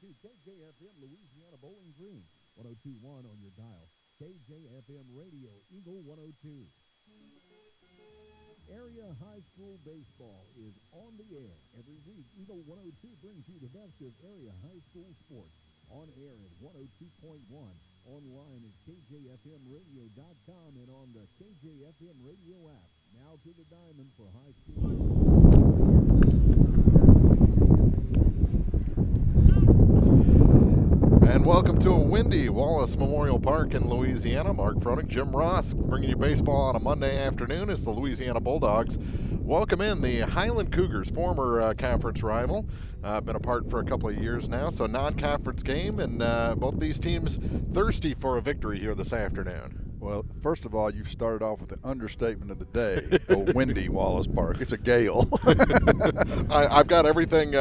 to KJFM Louisiana Bowling Green, 102.1 on your dial. KJFM Radio, Eagle 102. Area high school baseball is on the air. Every week, Eagle 102 brings you the best of area high school sports. On air at 102.1, online at KJFMradio.com, and on the KJFM Radio app. Now to the diamond for high school. And welcome to a windy Wallace Memorial Park in Louisiana. Mark Froning, Jim Ross, bringing you baseball on a Monday afternoon as the Louisiana Bulldogs welcome in the Highland Cougars, former conference rival. Been apart for a couple of years now, so non-conference game, and both these teams thirsty for a victory here this afternoon. Well, first of all, you've started off with the understatement of the day, a windy Wallace Park. It's a gale. I've got everything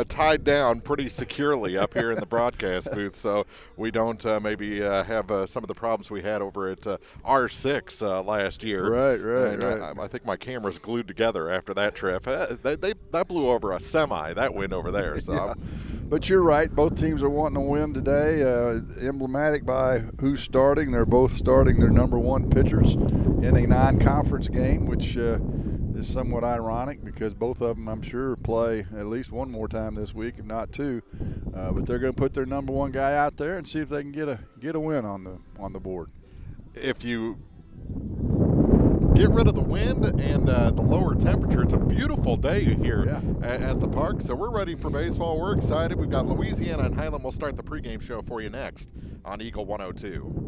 tied down pretty securely up here in the broadcast booth, so we don't maybe have some of the problems we had over at R6 last year. Right. I think my camera's glued together after that trip. That blew over a semi, that wind over there. So. Yeah. But you're right. Both teams are wanting to win today. Emblematic by who's starting. They're both starting their number one pitchers in a non-conference game, which is somewhat ironic because both of them, I'm sure, play at least one more time this week, if not two. But they're going to put their number one guy out there and see if they can get a win on the board. If you get rid of the wind and the lower temperature, it's a beautiful day here at the park. So we're ready for baseball. We're excited. We've got Louisiana and Highland. We'll start the pregame show for you next on Eagle 102.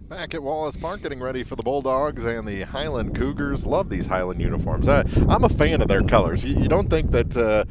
Back at Wallace Park, getting ready for the Bulldogs and the Highland Cougars. Love these Highland uniforms. I'm a fan of their colors. You don't think that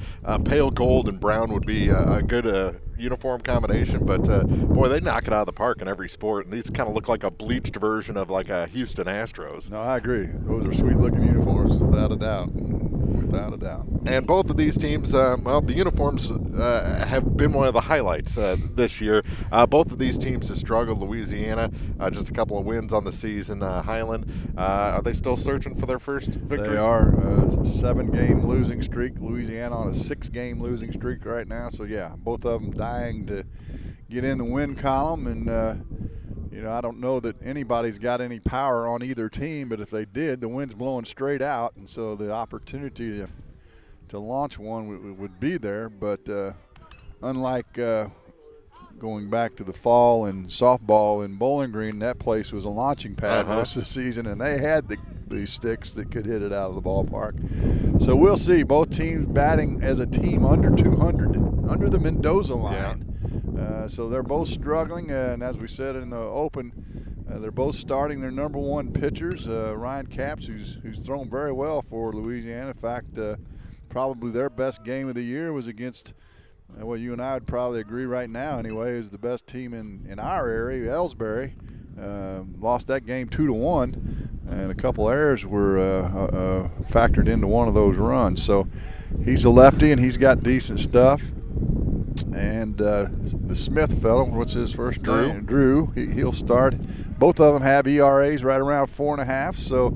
pale gold and brown would be a good uniform combination, but boy, they knock it out of the park in every sport. And these kind of look like a bleached version of like a Houston Astros. No, I agree. Those are sweet-looking uniforms, without a doubt. Without a doubt. And both of these teams, well, the uniforms have been one of the highlights this year. Both of these teams have struggled. Louisiana, just a couple of wins on the season. Highland, are they still searching for their first victory? They are. 7-game losing streak. Louisiana on a 6-game losing streak right now. So, yeah, both of them dying to get in the win column. And, I don't know that anybody's got any power on either team, but if they did, the wind's blowing straight out, and so the opportunity to launch one would be there. But unlike going back to the fall and softball in Bowling Green, that place was a launching pad most of the season, and they had the sticks that could hit it out of the ballpark. So we'll see. Both teams batting as a team under 200, under the Mendoza line. Yeah. So they're both struggling, and as we said in the open, they're both starting their number one pitchers. Ryan Capps, who's thrown very well for Louisiana. In fact, probably their best game of the year was against Well, you and I would probably agree right now anyway, is the best team in our area, Ellsbury. Lost that game 2-1, and a couple errors were factored into one of those runs. So he's a lefty, and he's got decent stuff. And the Smith fellow, what's his first name? Drew. He'll start. Both of them have ERAs right around 4.5, so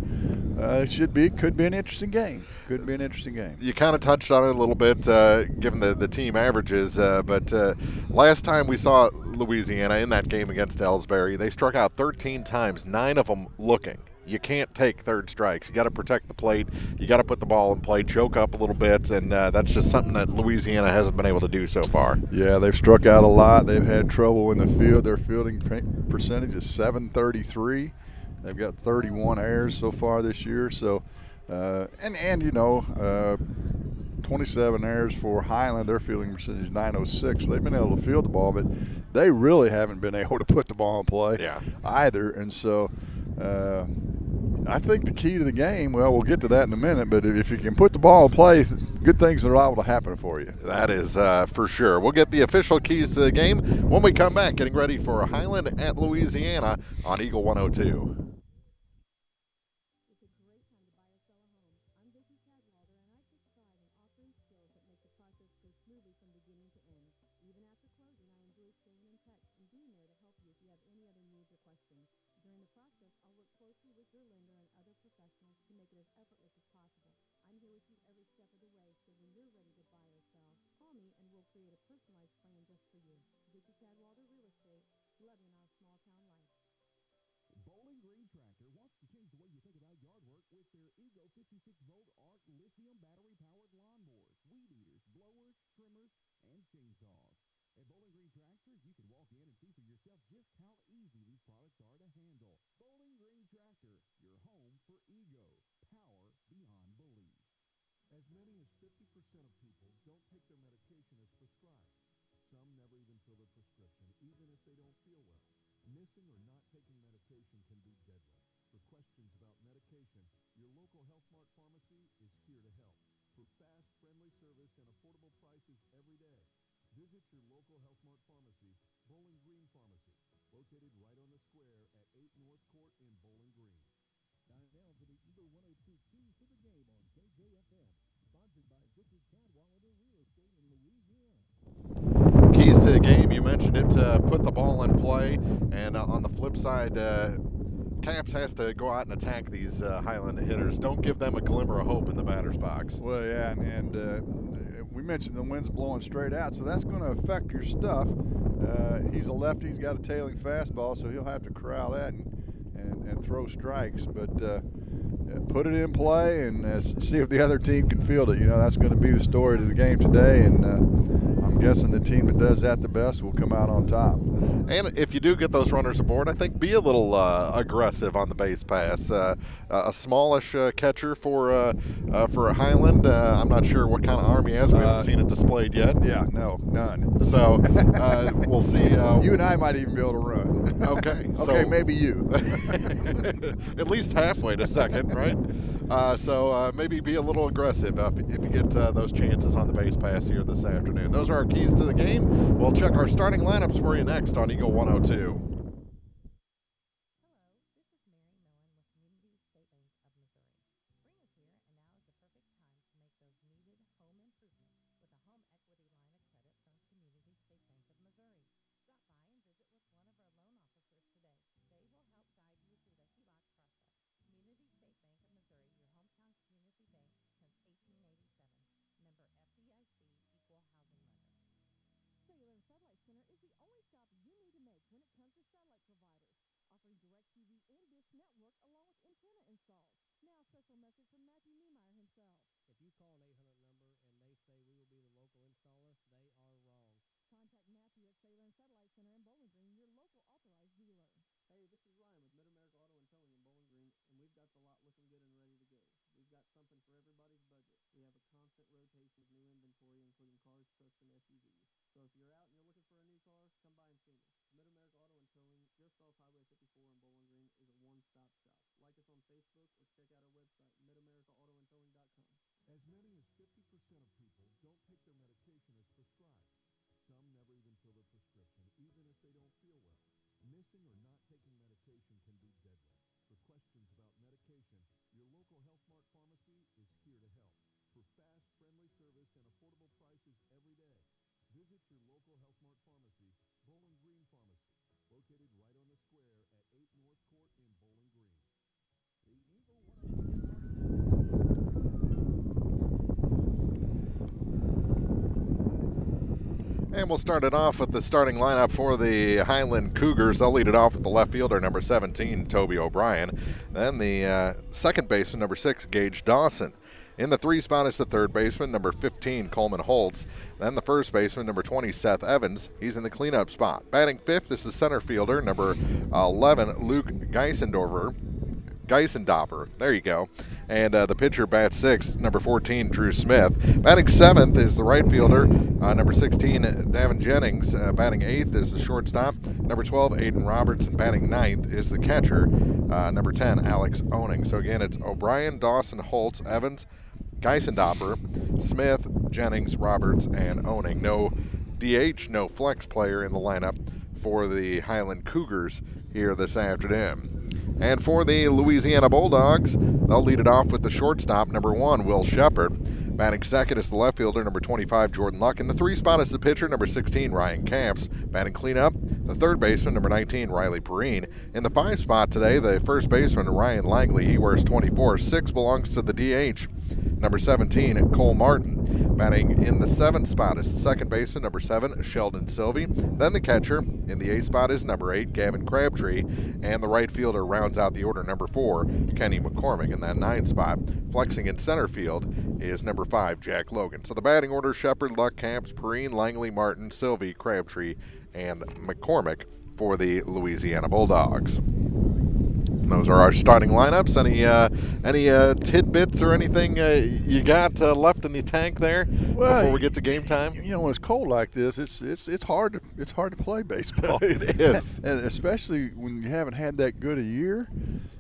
could be an interesting game. Could be an interesting game. You kind of touched on it a little bit, given the team averages, but last time we saw Louisiana in that game against Ellsbury, they struck out 13 times, 9 of them looking. You can't take third strikes. You got to protect the plate. You got to put the ball in play, choke up a little bit, and that's just something that Louisiana hasn't been able to do so far. Yeah, they've struck out a lot. They've had trouble in the field. Their fielding percentage is .733. They've got 31 errors so far this year. So, 27 errors for Highland. Their fielding percentage is .906. So they've been able to field the ball, but they really haven't been able to put the ball in play either. And so, I think the key to the game, well, we'll get to that in a minute, but if you can put the ball in play, good things are liable to happen for you. That is for sure. We'll get the official keys to the game when we come back, getting ready for Highland at Louisiana on Eagle 102. Bowling Green Tractor wants to change the way you think about yard work with their Ego 56-volt ARC lithium battery-powered lawnmowers, weed eaters, blowers, trimmers, and chainsaws. At Bowling Green Tractor, you can walk in and see for yourself just how easy these products are to handle. Bowling Green Tractor, your home for Ego. Power beyond belief. As many as 50% of people don't take their medication as prescribed. Some never even fill a prescription, even if they don't feel well. Missing or not taking medication can be deadly. For questions about medication, your local Health Mart pharmacy is here to help. For fast, friendly service and affordable prices every day, visit your local Health Mart pharmacy, Bowling Green Pharmacy, located right on the square at 8 North Court in Bowling Green. Time now for the Eagle 102 Keys to the Game on KJFM, sponsored by Vicky Cadwallader Real Estate in Louisiana. Keys to the game, you mentioned it, put the ball in play, and on the flip side, Caps has to go out and attack these Highland hitters. Don't give them a glimmer of hope in the batter's box. Well, yeah, and we mentioned the wind's blowing straight out, so that's going to affect your stuff. He's a lefty. He's got a tailing fastball, so he'll have to corral that and throw strikes. But put it in play and see if the other team can field it. You know, that's going to be the story of the game today, and I'm guessing the team that does that the best will come out on top. And if you do get those runners aboard, I think be a little aggressive on the base pass. A smallish catcher for a Highland. I'm not sure what kind of arm he has. We haven't seen it displayed yet. Yeah, no, none. So we'll see. You and I might even be able to run. Okay. Okay, maybe you. At least halfway to second, right? So maybe be a little aggressive if you get those chances on the base pass here this afternoon. Those are our keys to the game. We'll check our starting lineups for you next on Eagle 102. As many as 50% of people don't take their medication as prescribed. Visit your local Health Mart pharmacy, Bowling Green Pharmacy, located right on the square at 8 North Court in Bowling Green. The Eagle 102 And we'll start it off with the starting lineup for the Highland Cougars. They'll lead it off with the left fielder, number 17, Toby O'Brien. Then the second baseman, number 6, Gage Dawson. In the 3 spot is the third baseman, number 15, Coleman Holtz. Then the first baseman, number 20, Seth Evans. He's in the cleanup spot. Batting fifth is the center fielder, number 11, Luke Geisendorfer. There you go. And the pitcher bats sixth, number 14, Drew Smith. Batting seventh is the right fielder, number 16, Davin Jennings. Batting eighth is the shortstop, number 12, Aiden Robertson. Batting ninth is the catcher, number 10, Alex Owning. So again, it's O'Brien, Dawson, Holtz, Evans, Geisendorfer, Smith, Jennings, Roberts, and Owning. No DH, no flex player in the lineup for the Highland Cougars here this afternoon. And for the Louisiana Bulldogs, they'll lead it off with the shortstop, number 1, Will Shepard. Batting second is the left fielder, number 25, Jordan Luck. In the 3 spot is the pitcher, number 16, Ryan Camps. Batting cleanup, the third baseman, number 19, Riley Perrine. In the 5 spot today, the first baseman, Ryan Langley. He wears 24. 6 belongs to the DH, number 17, Cole Martin. Batting in the 7th spot is the second baseman, number 7, Sheldon Sylvie. Then the catcher in the 8th spot is number 8, Gavin Crabtree. And the right fielder rounds out the order, number 4, Kenny McCormick. In that 9th spot, flexing in center field, is number 5, Jack Logan. So the batting order, Shepard, Luck, Camps, Perrine, Langley, Martin, Sylvie, Crabtree, and McCormick for the Louisiana Bulldogs. Those are our starting lineups. Any tidbits or anything you got left in the tank there before we get to game time? You know, when it's cold like this, it's hard to play baseball. It is, and especially when you haven't had that good a year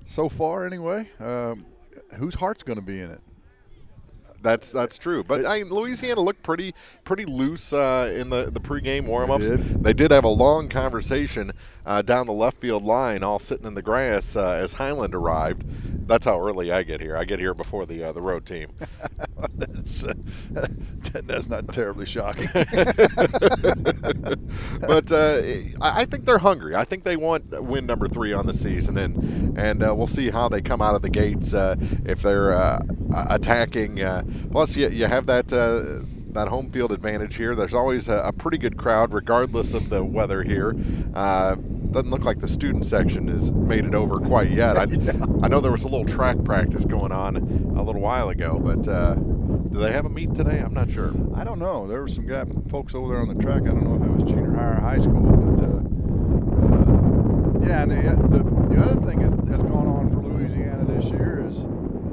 so far. Anyway, whose heart's going to be in it? That's true. But Louisiana looked pretty loose in the pregame warm-ups. They did have a long conversation down the left field line, all sitting in the grass as Highland arrived. That's how early I get here. I get here before the road team. That's not terribly shocking. But I think they're hungry. I think they want win number 3 on the season, and we'll see how they come out of the gates if they're attacking. Plus, you have that home field advantage here. There's always a pretty good crowd, regardless of the weather here. Doesn't look like the student section has made it over quite yet. I know there was a little track practice going on a little while ago, but do they have a meet today? I'm not sure. I don't know. There were some folks over there on the track. I don't know if it was junior high or high school, but yeah. And the other thing that has gone on for Louisiana this year is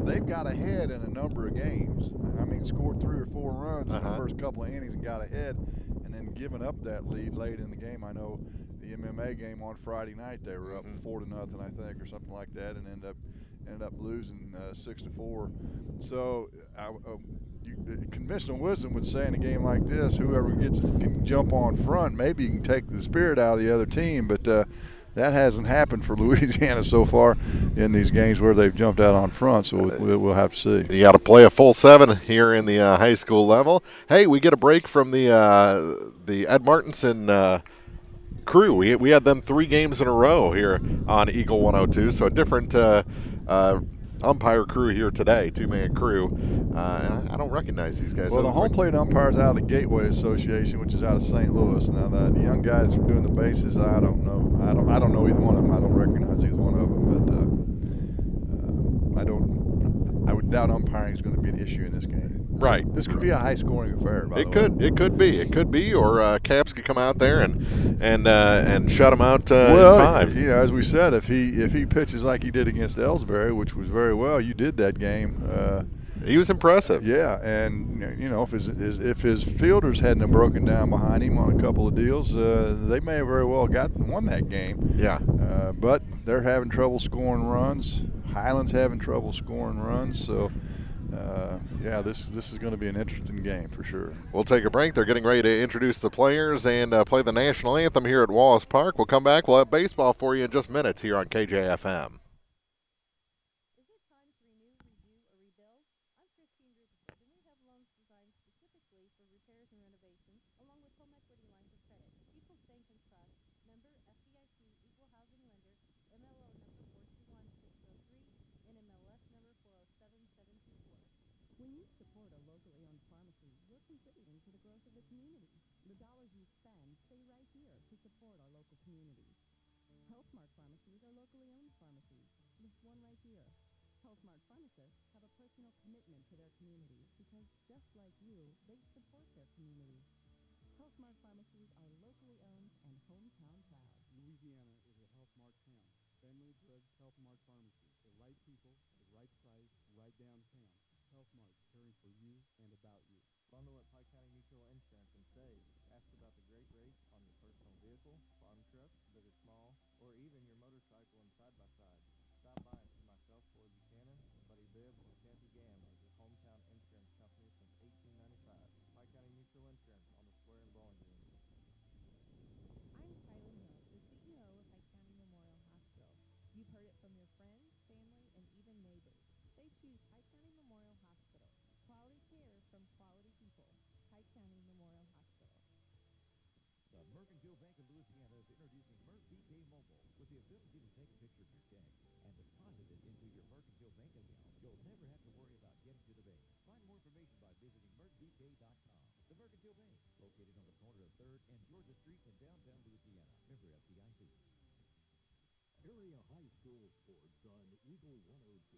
they've got ahead in a number of games. I mean, scored 3 or 4 runs in the first couple of innings and got ahead, and then given up that lead late in the game. I know the MMA game on Friday night, they were up 4-0, I think, or something like that, and ended up losing 6-4. So conventional wisdom would say in a game like this, whoever can jump on front, maybe you can take the spirit out of the other team, but that hasn't happened for Louisiana so far in these games where they've jumped out on front, so we'll have to see. You got to play a full 7 here in the high school level. Hey, we get a break from the Ed Martinson crew. We had them 3 games in a row here on Eagle 102, so a different umpire crew here today, 2-man crew. And I don't recognize these guys. Well, the home plate umpire's out of the Gateway Association, which is out of St. Louis. Now, the young guys who are doing the bases, I don't know. I don't know either one of them. I don't recognize either one of them. But I would doubt umpiring is going to be an issue in this game. Right. This could be a high-scoring affair. It could be, or Caps could come out there and shut them out in 5. You know, as we said, if he pitches like he did against Ellsbury, which was very well, you did that game. He was impressive. Yeah, and you know, if his fielders hadn't have broken down behind him on a couple of deals, they may have very well won that game. Yeah. But they're having trouble scoring runs. Highland's having trouble scoring runs, so. Yeah, this is going to be an interesting game for sure. We'll take a break. They're getting ready to introduce the players and play the national anthem here at Wallace Park. We'll come back. We'll have baseball for you in just minutes here on KJFM. Is it time to renew, review, or rebuild? I'm Christine Rubin, and we have loans designed specifically for repairs and renovations, along with home equity When you support a locally owned pharmacy, you're contributing to the growth of the community. The dollars you spend stay right here to support our local communities. HealthMart pharmacies are locally owned pharmacies. There's one right here. HealthMart pharmacists have a personal commitment to their communities because, just like you, they support their communities. HealthMart pharmacies are locally owned and hometown proud. Louisiana is a HealthMart town. Family Goods HealthMart Pharmacy. The right people, the right price, right downtown. HealthMart, caring for you and about you. Bundle at Pike County Mutual Insurance and save. Ask about the great rates on your personal vehicle, farm truck, big or small, or even your motorcycle and side-by-side. Stop by and see myself, Floyd Buchanan, Buddy Bibb, or Kathy Gam as your hometown insurance company since 1895. Pike County Mutual Insurance on the square in Bowling Green. I'm Kylie Hill, the CEO of Pike County Memorial Hospital. You've heard it from your friends, family, and even neighbors. They choose Pike County Memorial Hospital. Quality care from quality people. Pike County Memorial Hospital. The Mercantile Bank of Louisiana is introducing MercBK Mobile with the ability to take a picture of your check and deposit it into your Mercantile Bank account. You'll never have to worry about getting to the bank. Find more information by visiting mercbk.com. The Mercantile Bank, located on the corner of 3rd and Georgia Streets in downtown Louisiana. Member FDIC. Area high school sports on Eagle 102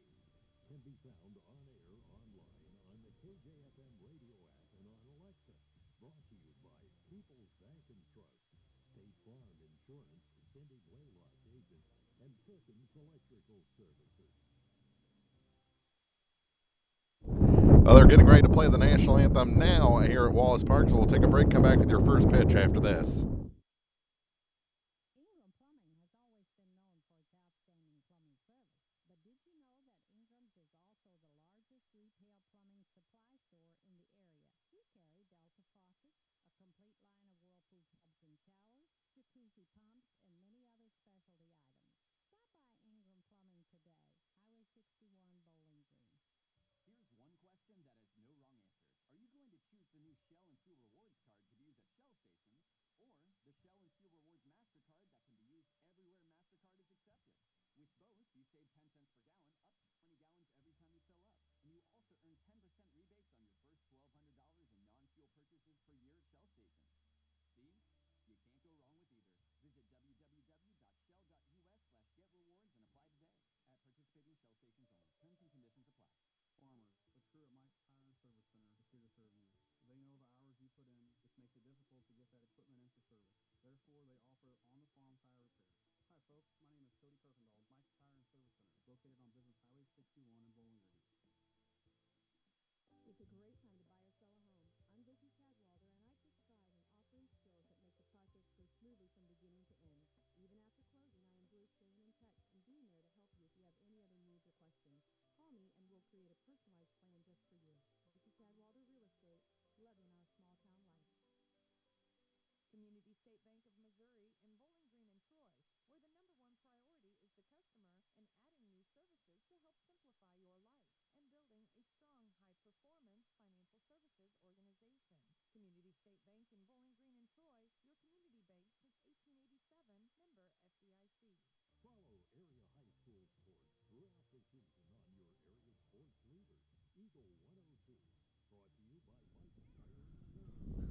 can be found on air, online, on the KJFM radio app, and on Alexa. Brought to you by People's Bank and Trust, State Farm Insurance, Cindy Blaylock Agent, and Perkins Electrical Services. Well, they're getting ready to play the national anthem now here at Wallace Park, so we'll take a break, come back with your first pitch after this. Ingram Plumbing has always been known for its outstanding plumbing service. But did you know that Ingram's is also the largest retail plumbing supply store in the area? We carry Delta faucets, a complete line of Whirlpool tubs and showers, jacuzzi pumps, and many other specialty items. Stop by Ingram Plumbing today, Highway 61, Bowling Green. Here's one question that has no wrong answers. Are you going to choose the new Shell and Fuel Rewards card to be used at Shell stations, or the Shell and Fuel Rewards MasterCard that can be used everywhere MasterCard is accepted? With both, you save 10 cents per gallon, up to 20 gallons every time you fill up. And you also earn 10% rebates on your first $1,200 in non-fuel purchases per year at Shell stations. See? You can't go wrong with either. Visit www.shell.us/getrewards and apply today. At participating Shell stations only. Terms and conditions apply. Farmers, the crew at Mike's Tire and Service Center is here to serve you. They know the hours you put in, which makes it difficult to get that equipment into service. Therefore, they offer on-the-farm tire repairs. Hi, folks. My name is Cody Kirkendall, Mike's Tire and Service Center, located on Business Highway 61 in Bowling Green. It's a great time to buy or sell a home. I'm Vicki Cadwalder, and I take pride in offering skills that make the process go smoothly from beginning to end. Even after closing, I enjoy staying in touch and being there to help you if you have any other needs or questions. Call me, and we'll create a personalized plan just for you. Vicki Cadwalder Real Estate, loving our small-town life. Community State Bank of Missouri in Bowling Green and Troy, where the #1 priority is the customer and adding new services to help simplify your life and building a strong, high-performance financial services organization. Community State Bank in Bowling Green and Troy, your community bank since 1887, member FDIC. Follow area high school sports throughout the season on your area sports leader, Eagle 102. Brought to you by Mike's Tire and Service Center.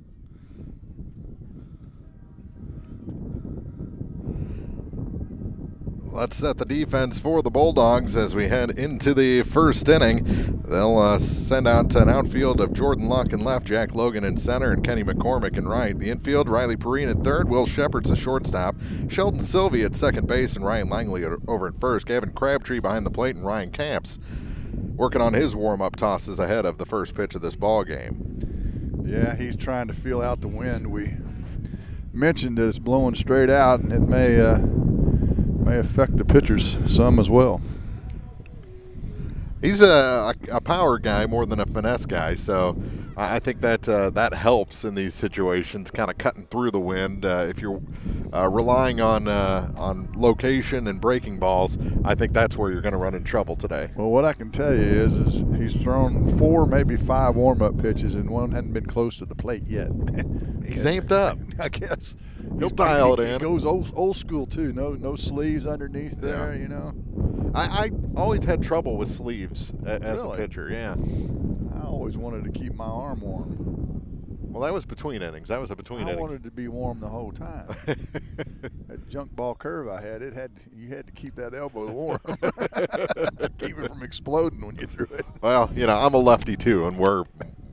Let's set the defense for the Bulldogs as we head into the first inning. They'll send out an outfield of Jordan Luck in left, Jack Logan in center, and Kenny McCormick in right. The infield, Riley Perrine at third, Will Shepard's the shortstop, Sheldon Sylvie at second base, and Ryan Langley over at first. Gavin Crabtree behind the plate, and Ryan Camps working on his warm-up tosses ahead of the first pitch of this ball game. Yeah, he's trying to feel out the wind. We mentioned that it's blowing straight out, and it may affect the pitchers some as well. He's a power guy more than a finesse guy, so I think that that helps in these situations, kind of cutting through the wind. If you're relying on location and breaking balls, I think that's where you're going to run in trouble today. Well, what I can tell you is he's thrown 4, maybe 5 warm-up pitches, and one hadn't been close to the plate yet. He's amped up. I guess. He'll dial it in. He goes old school, too. No sleeves underneath there, you know. I always had trouble with sleeves as a pitcher, yeah. I always wanted to keep my arm warm. Well, that was between innings. That was a between innings. I wanted to be warm the whole time. That junk ball curve I had, you had to keep that elbow warm. Keep it from exploding when you threw it. Well, you know, I'm a lefty too, and we're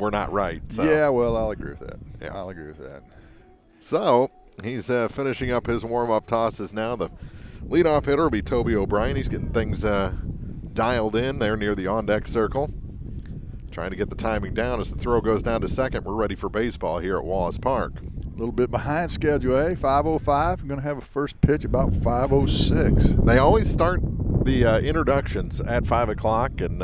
not right. So. Yeah, well, I'll agree with that. Yeah. I'll agree with that. So he's finishing up his warm-up tosses now. The leadoff hitter will be Toby O'Brien. He's getting things dialed in there near the on-deck circle. Trying to get the timing down as the throw goes down to second. We're ready for baseball here at Wallace Park. A little bit behind schedule, 5:05. I'm going to have a first pitch about 5:06. They always start the introductions at 5 o'clock, and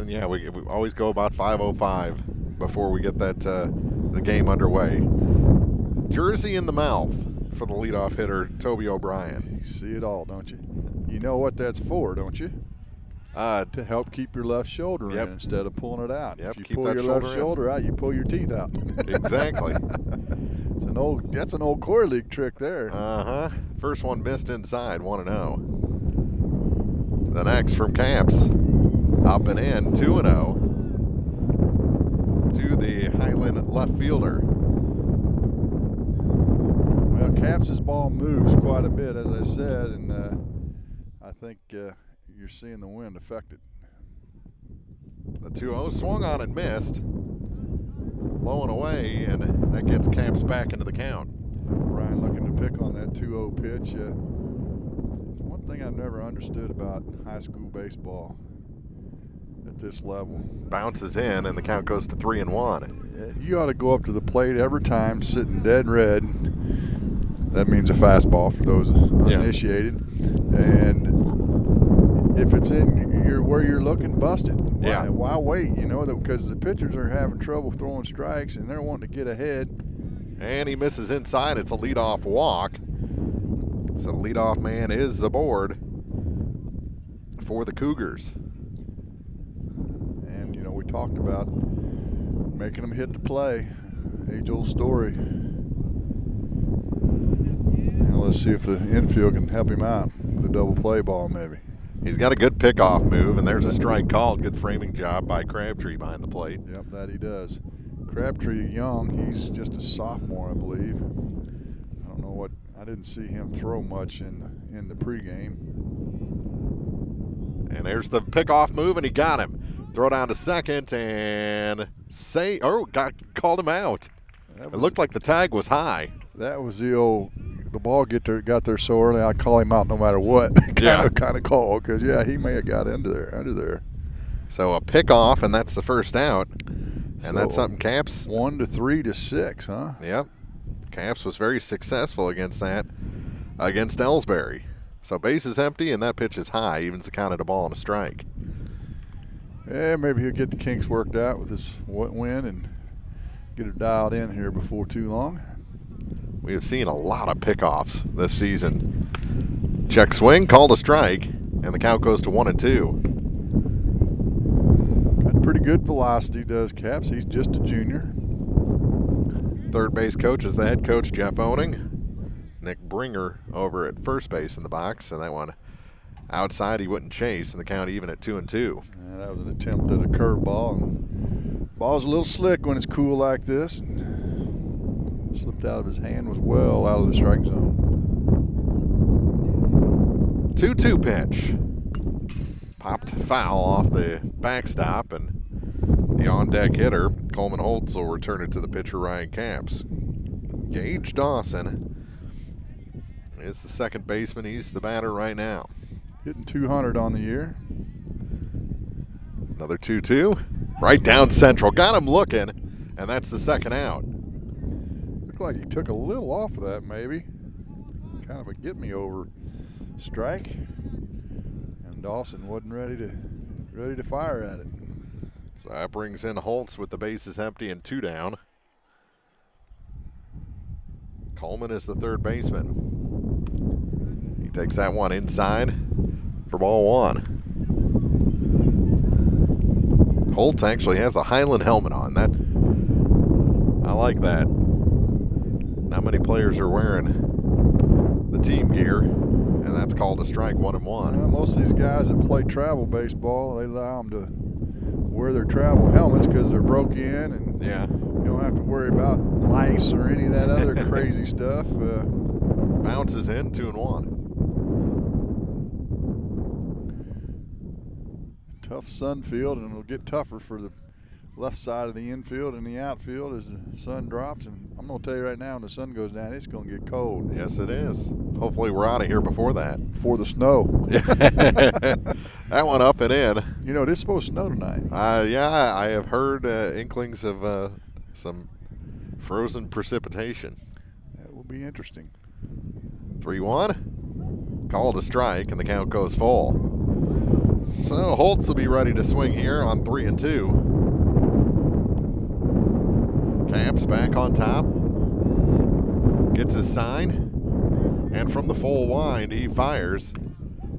yeah, we always go about 5:05 before we get that the game underway. Jersey in the mouth for the leadoff hitter, Toby O'Brien. You see it all, don't you? You know what that's for, don't you? To help keep your left shoulder in instead of pulling it out. Yep, if you pull your left shoulder out, you pull your teeth out. Exactly. That's an old Corps League trick there. First one missed inside, 1-0. The next from Camps, up and in, 2-0 to the Highland left fielder. Well, Camps' ball moves quite a bit, as I said, and I think you're seeing the wind affect it. The 2-0 swung on and missed. Low and away, and that gets Camps back into the count. Ryan looking to pick on that 2-0 pitch. One thing I've never understood about high school baseball at this level. Bounces in, and the count goes to 3-1. You ought to go up to the plate every time, sitting dead red. That means a fastball for those uninitiated. And if it's in where you're looking, bust it. Why wait? You know, because the pitchers are having trouble throwing strikes and they're wanting to get ahead. And he misses inside. It's a leadoff walk. So the leadoff man is aboard for the Cougars. And you know, we talked about making them hit the play. Age-old story. Now let's see if the infield can help him out with a double play ball, maybe. He's got a good pickoff move, and there's a strike called. Good framing job by Crabtree behind the plate. Yep, that he does. Crabtree young, he's just a sophomore, I believe. I don't know what, I didn't see him throw much in the pregame. And there's the pickoff move, and he got him. Throw down to second, and called him out. It looked like the tag was high. That was the ball got there so early, I'd call him out no matter what kind of call, because he may have got under there. So a pickoff, and that's the first out. And that's something Camps 1 to 3 to 6, huh? Yep. Camps was very successful against that against Ellsbury. So base is empty, and that pitch is high, evens the count at a ball and a strike. Yeah, maybe he'll get the kinks worked out with this win and get it dialed in here before too long. We have seen a lot of pickoffs this season. Check swing, called a strike, and the count goes to 1-2. Got pretty good velocity, does Caps. He's just a junior. Third base coach is the head coach, Jeff Owning. Nick Bringer over at first base in the box, and that one outside he wouldn't chase, and the count even at 2-2. That was an attempt at a curveball. Ball's a little slick when it's cool like this. Slipped out of his hand, was well out of the strike zone. 2-2 pitch. Popped foul off the backstop, and the on-deck hitter, Coleman Holtz, will return it to the pitcher, Ryan Camps. Gage Dawson is the second baseman. He's the batter right now. Hitting 200 on the year. Another 2-2. Right down central. Got him looking, and that's the second out. Looked like he took a little off of that, maybe. Kind of a get-me-over strike. And Dawson wasn't ready to fire at it. So that brings in Holtz with the bases empty and 2 down. Coleman is the third baseman. He takes that one inside for ball 1. Holtz actually has a Highland helmet on. I like that. Not many players are wearing the team gear, and that's called a strike, 1-1. Most of these guys that play travel baseball, they allow them to wear their travel helmets because they're broke in, and Yeah. you don't have to worry about lice or any of that other crazy stuff. Bounces in 2-1. Tough sun field, and it'll get tougher for the left side of the infield and the outfield as the sun drops. And I'm going to tell you right now, when the sun goes down, it's going to get cold. Yes, it is. Hopefully we're out of here before that. Before the snow. That one up and in. You know, it is supposed to snow tonight. Yeah, I have heard inklings of some frozen precipitation. That will be interesting. 3-1. Called a strike, and the count goes full. So Holtz will be ready to swing here on 3-2. Caps back on top. Gets his sign. And from the full wind, he fires.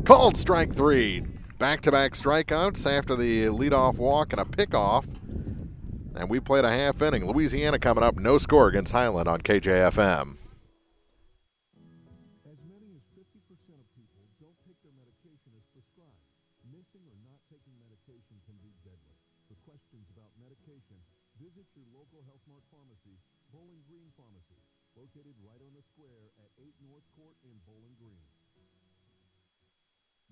Called strike 3. Back-to-back strikeouts after the leadoff walk and a pickoff. And we played a half inning. Louisiana coming up, no score against Highland on KJFM. As many as 50% of people don't take their medication as prescribed. Missing or not taking medication can be deadly. For questions about medication, visit your local Health Mart pharmacy, Bowling Green Pharmacy, located right on the square at 8 North Court in Bowling Green.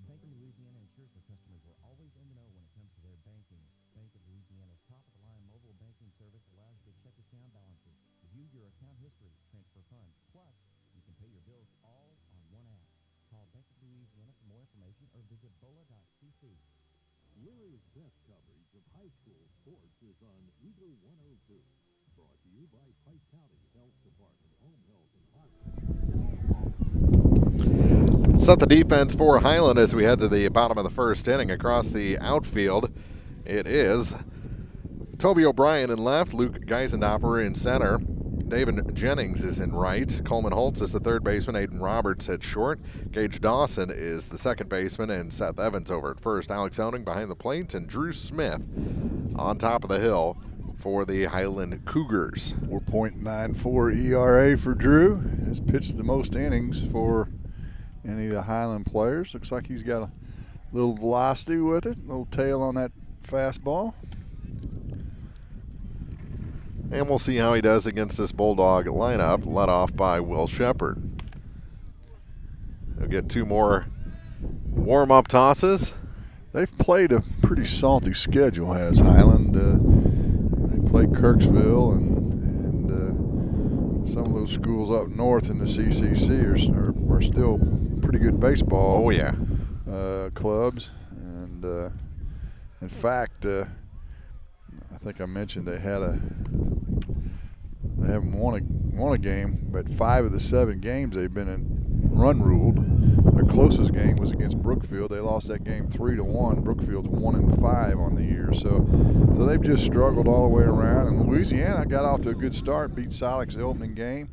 Bank of Louisiana ensures their customers are always in the know when it comes to their banking. Bank of Louisiana's top-of-the-line mobile banking service allows you to check account balances, view your account history, transfer funds, plus you can pay your bills all on one app. Call Bank of Louisiana for more information or visit bola.cc. Larry's best coverage of high school sports is on Eagle 102. Brought to you by Pike County Health Department, Home Health and Hospital. Set the defense for Highland as we head to the bottom of the first inning. Across the outfield, it is Toby O'Brien in left, Luke Geisendorfer in center, David Jennings is in right, Coleman Holtz is the third baseman, Aiden Roberts at short, Gage Dawson is the second baseman, and Seth Evans over at first. Alex Owning behind the plate, and Drew Smith on top of the hill for the Highland Cougars. 4.94 ERA for Drew. Has pitched the most innings for any of the Highland players. Looks like he's got a little velocity with it, a little tail on that fastball. And we'll see how he does against this Bulldog lineup, led off by Will Shepard. He'll get two more warm-up tosses. They've played a pretty salty schedule, has Highland. They played Kirksville and some of those schools up north in the CCC are still pretty good baseball. Oh, yeah. Clubs. And in fact, I think I mentioned they haven't won a game, but 5 of the 7 games they've been in run ruled. Their closest game was against Brookfield. They lost that game 3-1. Brookfield's 1-5 on the year, so they've just struggled all the way around. And Louisiana got off to a good start, beat Silex the opening game,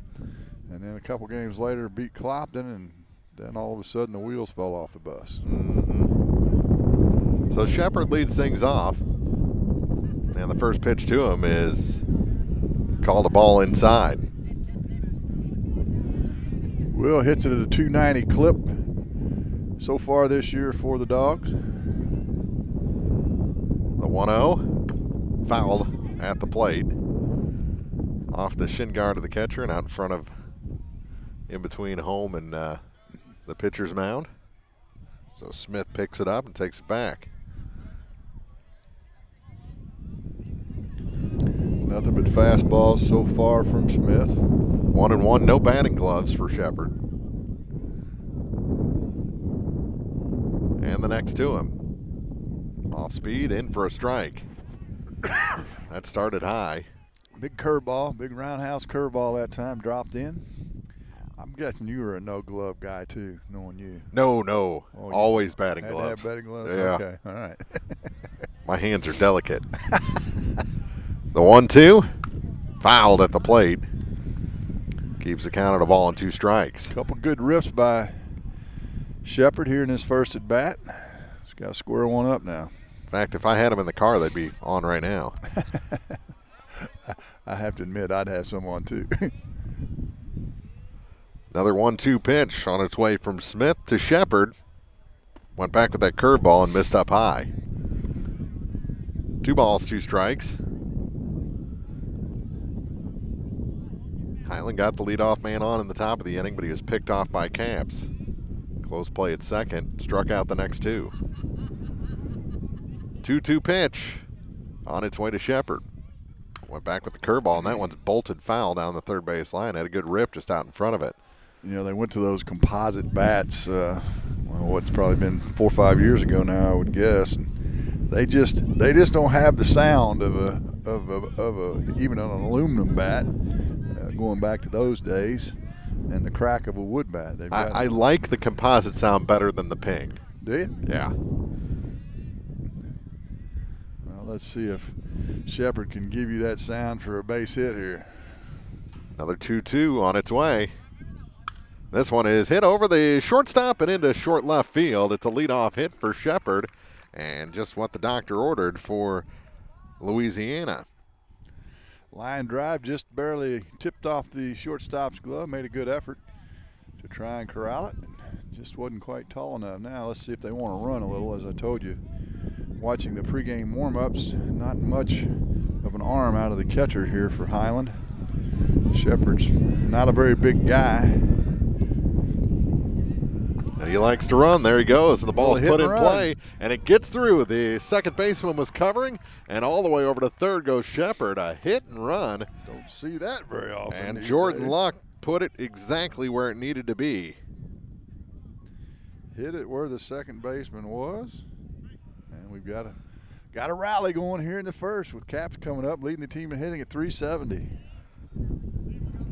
and then a couple games later beat Clopton, and then all of a sudden the wheels fell off the bus. Mm-hmm. So Shepard leads things off, and the first pitch to him is called a ball inside. Will hits it at a 290 clip so far this year for the Dogs. The 1-0 fouled at the plate, off the shin guard of the catcher and out in front of, in between home and the pitcher's mound. So Smith picks it up and takes it back. Nothing but fastballs so far from Smith. 1-1, no batting gloves for Shepard. And the next to him. Off speed, in for a strike. That started high. Big curveball, big roundhouse curveball that time, dropped in. I'm guessing you were a no-glove guy too, knowing you. No, Oh, always batting had gloves. to have batting gloves? Yeah. Okay, all right. My hands are delicate. The 1-2, fouled at the plate. Keeps the count at a ball and 2 strikes. Couple good riffs by Shepard here in his first at bat. He's got to square one up now. In fact, if I had him in the car, they'd be on right now. I have to admit, I'd have some on too. Another 1-2 pitch on its way from Smith to Shepard. Went back with that curveball and missed up high. 2 balls, 2 strikes. Highland got the leadoff man on in the top of the inning, but he was picked off by Caps. Close play at second, struck out the next 2. 2-2 pitch on its way to Shepard. Went back with the curveball, and that one's bolted foul down the third base line. Had a good rip just out in front of it. You know, they went to those composite bats, well, what's probably been 4 or 5 years ago now, I would guess. And they just don't have the sound of even an aluminum bat, going back to those days, and the crack of a wood bat. I like the composite sound better than the ping. Do you? Yeah. Well, let's see if Shepard can give you that sound for a base hit here. Another 2-2 on its way. This one is hit over the shortstop and into short left field. It's a leadoff hit for Shepard, and just what the doctor ordered for Louisiana. Line drive just barely tipped off the shortstop's glove. Made a good effort to try and corral it. Just wasn't quite tall enough. Now let's see if they want to run a little. As I told you, watching the pregame warm-ups, not much of an arm out of the catcher here for Highland. Shepard's not a very big guy. He likes to run. There he goes, and the ball's put in run. play, and it gets through. The second baseman was covering, and all the way over to third goes Shepard. A hit and run. Don't see that very often. And Jordan Luck put it exactly where it needed to be. Hit it where the second baseman was, and we've got a rally going here in the first with Caps coming up, leading the team in hitting at 370.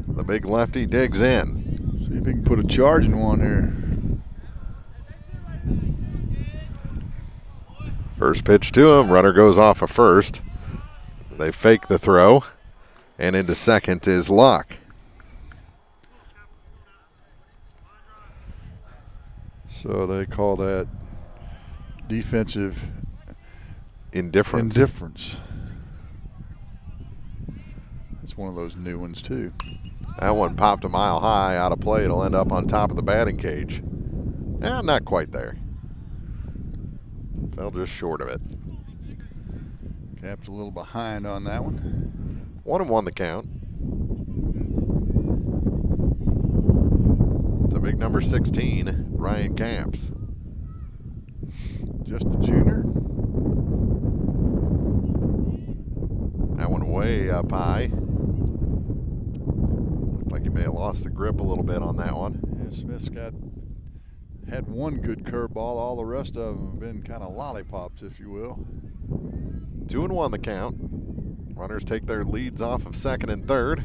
The big lefty digs in. See if he can put a charge in one here. First pitch to him. Runner goes off of first. They fake the throw, and into second is Luck. So they call that defensive indifference. That's one of those new ones too. That one popped a mile high out of play. It'll end up on top of the batting cage. Not quite there. Fell just short of it. Cap's a little behind on that one. 1-1 the count. The big number 16, Ryan Caps. Just a junior. That one way up high. Looked like he may have lost the grip a little bit on that one. Yeah, Smith's had one good curveball. All the rest of them have been kind of lollipops, if you will. 2-1 the count. Runners take their leads off of second and third.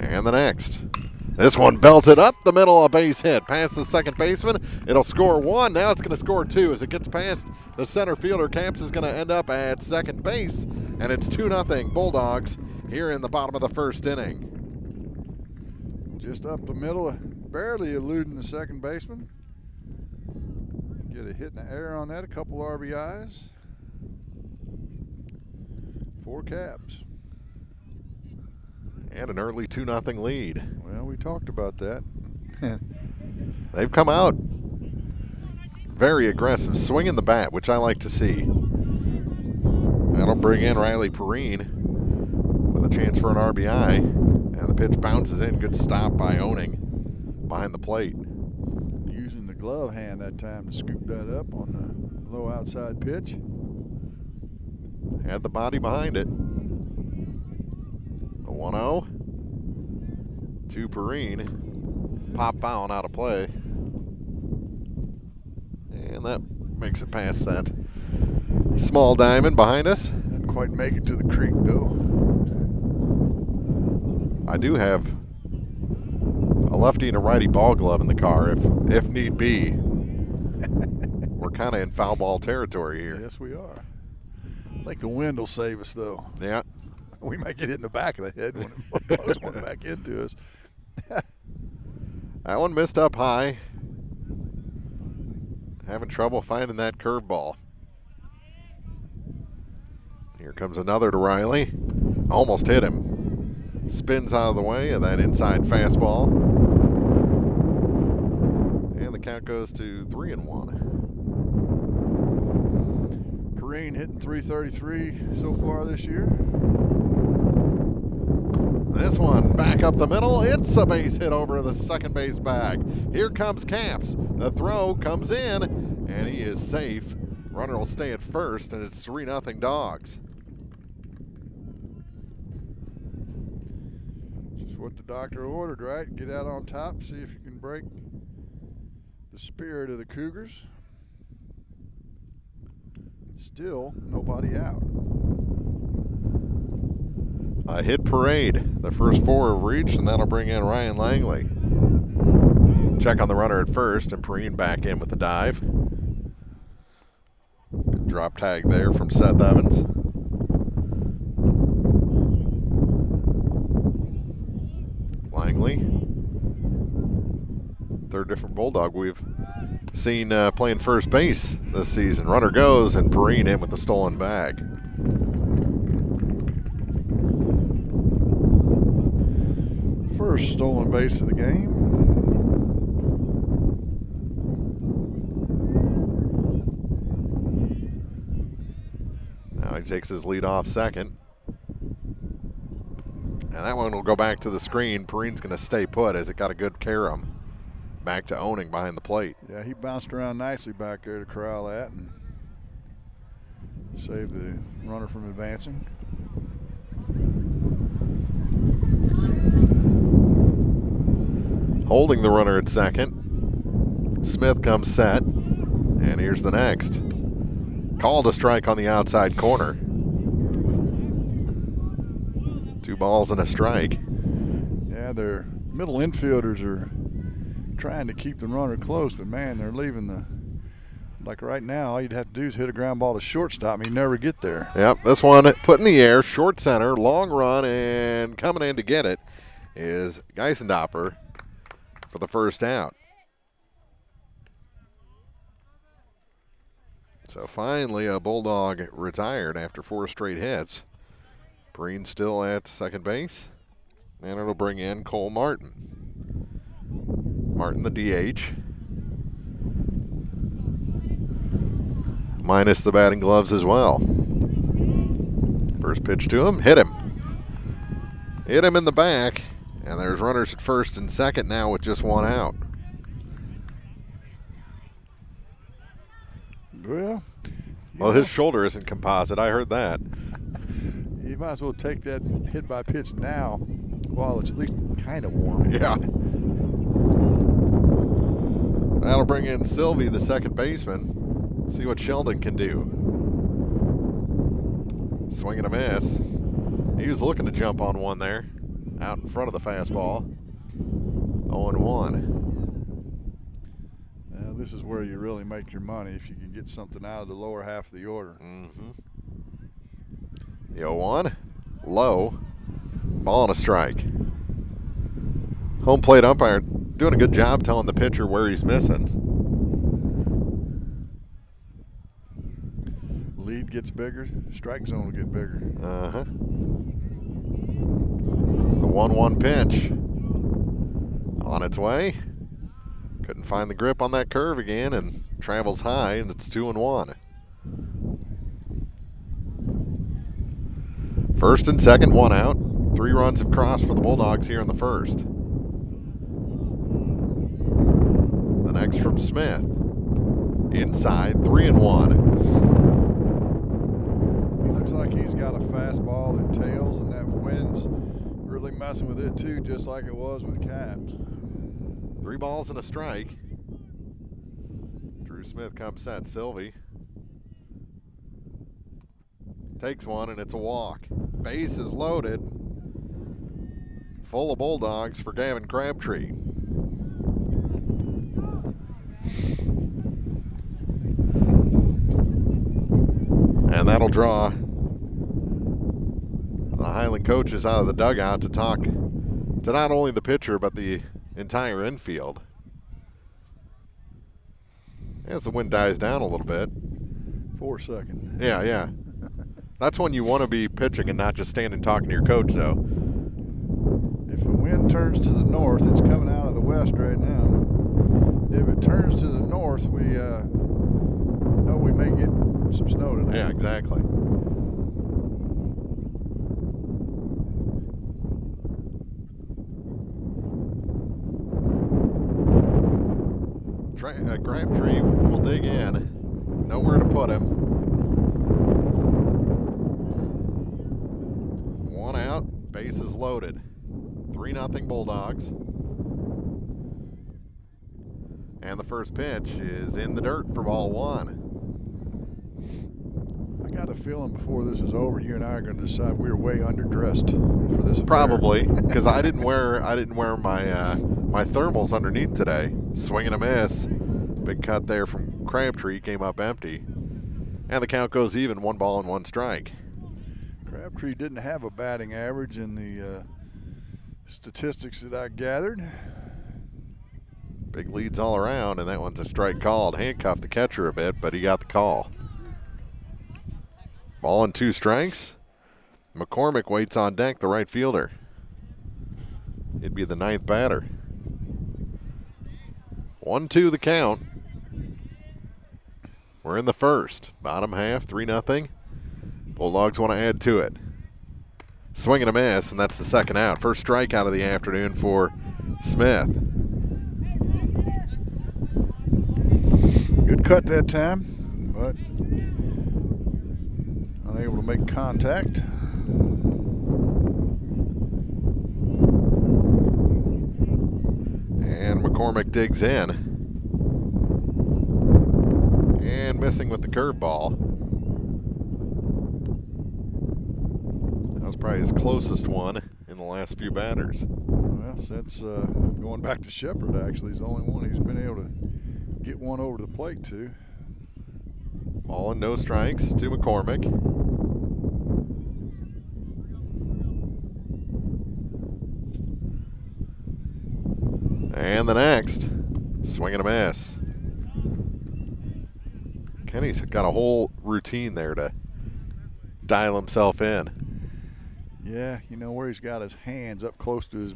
And the next. This one belted up the middle, a base hit. Past the second baseman. It'll score 1. Now it's going to score 2. As it gets past the center fielder, Camps is going to end up at second base. And it's 2-0 Bulldogs here in the bottom of the first inning. Just up the middle, barely eluding the second baseman. Get a hit in the air on that, a couple RBIs. 4 Caps. And an early 2-0 lead. Well, we talked about that. They've come out very aggressive, swinging the bat, which I like to see. That'll bring in Riley Perrine with a chance for an RBI. And the pitch bounces in. Good stop by Owning behind the plate. Using the glove hand that time to scoop that up on the low outside pitch. Had the body behind it. The 1-0 to Perrine. Pop fouling out of play. And that makes it past that small diamond behind us. Didn't quite make it to the creek, though. I do have a lefty and a righty ball glove in the car if need be. We're kind of in foul ball territory here. Yes, we are. I think the wind will save us, though. Yeah. We might get hit in the back of the head when it blows one back into us. That one missed up high. Having trouble finding that curveball. Here comes another to Riley. Almost hit him. Spins out of the way of that inside fastball. And the count goes to 3-1. Perrine hitting .333 so far this year. This one back up the middle. It's a base hit over the second base bag. Here comes Caps. The throw comes in, and he is safe. Runner will stay at first, and it's 3-0 Dogs. Just what the doctor ordered, right? Get out on top, see if you can break the spirit of the Cougars. Still nobody out. A hit parade. The first 4 have reached, and that'll bring in Ryan Langley. Check on the runner at first, and Perrine back in with the dive. Good drop tag there from Seth Evans. Langley, third different Bulldog we've seen playing first base this season. Runner goes, and Perrine in with the stolen bag. First stolen base of the game. Now he takes his lead off second. And that one will go back to the screen. Perrine's going to stay put as it got a good carom. Back to owning behind the plate. Yeah, he bounced around nicely back there to corral that and save the runner from advancing. Holding the runner at second. Smith comes set. And here's the next. Called a strike on the outside corner. 2 balls and a strike. Yeah, their middle infielders are trying to keep the runner close, but man, they're leaving the, like right now, all you'd have to do is hit a ground ball to shortstop and you never get there. Yep, this one put in the air, short center, long run, and coming in to get it is Geisendorfer for the first out. So finally a Bulldog retired after 4 straight hits. Perrine still at second base, and it'll bring in Cole Martin. Martin the DH. Minus the batting gloves as well. First pitch to him, hit him. Hit him in the back, and there's runners at first and second now with just 1 out. Well, his shoulder isn't composite. I heard that. You might as well take that hit by pitch now while it's at least kind of warm. Yeah. That'll bring in Sylvie, the second baseman. See what Sheldon can do. Swing and a miss. He was looking to jump on one there, out in front of the fastball. 0-1. This is where you really make your money if you can get something out of the lower half of the order. The 0-1, low, ball and a strike. Home plate umpire doing a good job telling the pitcher where he's missing. Lead gets bigger, strike zone will get bigger. The 1-1 pitch. On its way. Couldn't find the grip on that curve again and travels high, and it's 2-1. First and second, 1 out. 3 runs have crossed for the Bulldogs here in the first. The next from Smith. Inside, 3-1. He looks like he's got a fastball that tails, and that wind's really messing with it too, just like it was with Caps. 3 balls and a strike. Drew Smith comes set. Sylvie takes one, and it's a walk. Base is loaded. Full of Bulldogs for Gavin Crabtree. And that'll draw the Highland coaches out of the dugout to talk to not only the pitcher but the entire infield. As the wind dies down a little bit. 4 seconds. Yeah. That's when you want to be pitching and not just standing talking to your coach, though. If the wind turns to the north, it's coming out of the west right now. If it turns to the north, we know we may get getting some snow tonight. Yeah, exactly. Crabtree will dig in. Nowhere to put him. One out. Bases loaded. 3-0 Bulldogs. And the first pitch is in the dirt for ball one. I got a feeling before this is over, you and I are going to decide we're way underdressed for this affair. Probably, because I didn't wear my my thermals underneath today. Swing and a miss. Big cut there from Crabtree, came up empty. And the count goes even, 1 ball and 1 strike. Crabtree didn't have a batting average in the statistics that I gathered. Big leads all around, and that one's a strike called. Handcuffed the catcher a bit, but he got the call. Ball and 2 strikes. McCormick waits on deck, the right fielder. He'd be the 9th batter. 1-2 the count. We're in the first. Bottom half, 3-0. Bulldogs want to add to it. Swing and a miss, and that's the second out. First strikeout of the afternoon for Smith. Good cut that time, but unable to make contact. And McCormick digs in. And missing with the curveball. That was probably his closest one in the last few batters. Well, since going back to Shepard, actually, he's the only one he's been able to get one over the plate to. Ball and no strikes to McCormick. And the next, swing and a miss. Kenny's got a whole routine there to dial himself in. Yeah, you know where he's got his hands up close to his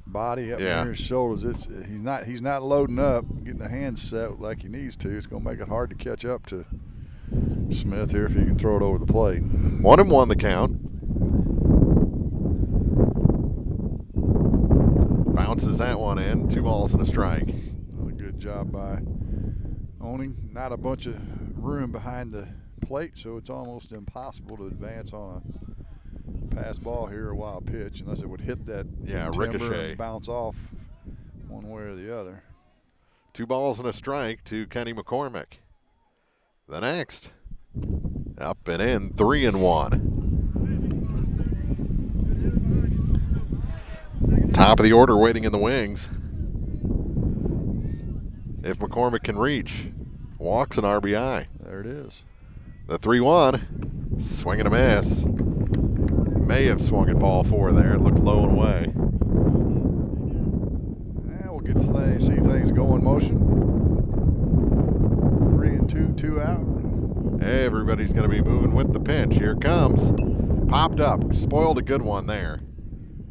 body, up Yeah. near his shoulders. He's not loading up, getting the hands set like he needs to. It's going to make it hard to catch up to Smith here if he can throw it over the plate. 1-1 the count. Bounces that one in. 2 balls and a strike. Another good job by Owning. Not a bunch of room behind the plate, so it's almost impossible to advance on a pass ball here or a wild pitch unless it would hit that timber ricochet and bounce off one way or the other. 2 balls and a strike to Kenny McCormick. The next, up and in, 3-1. Top of the order waiting in the wings. If McCormick can reach, walks an RBI. There it is. The 3-1, swing and a miss. May have swung at ball 4 there. It looked low and away. Yeah, we'll get to see things go in motion. 3-2, 2 out. Everybody's going to be moving with the pinch. Here it comes. Popped up. Spoiled a good one there.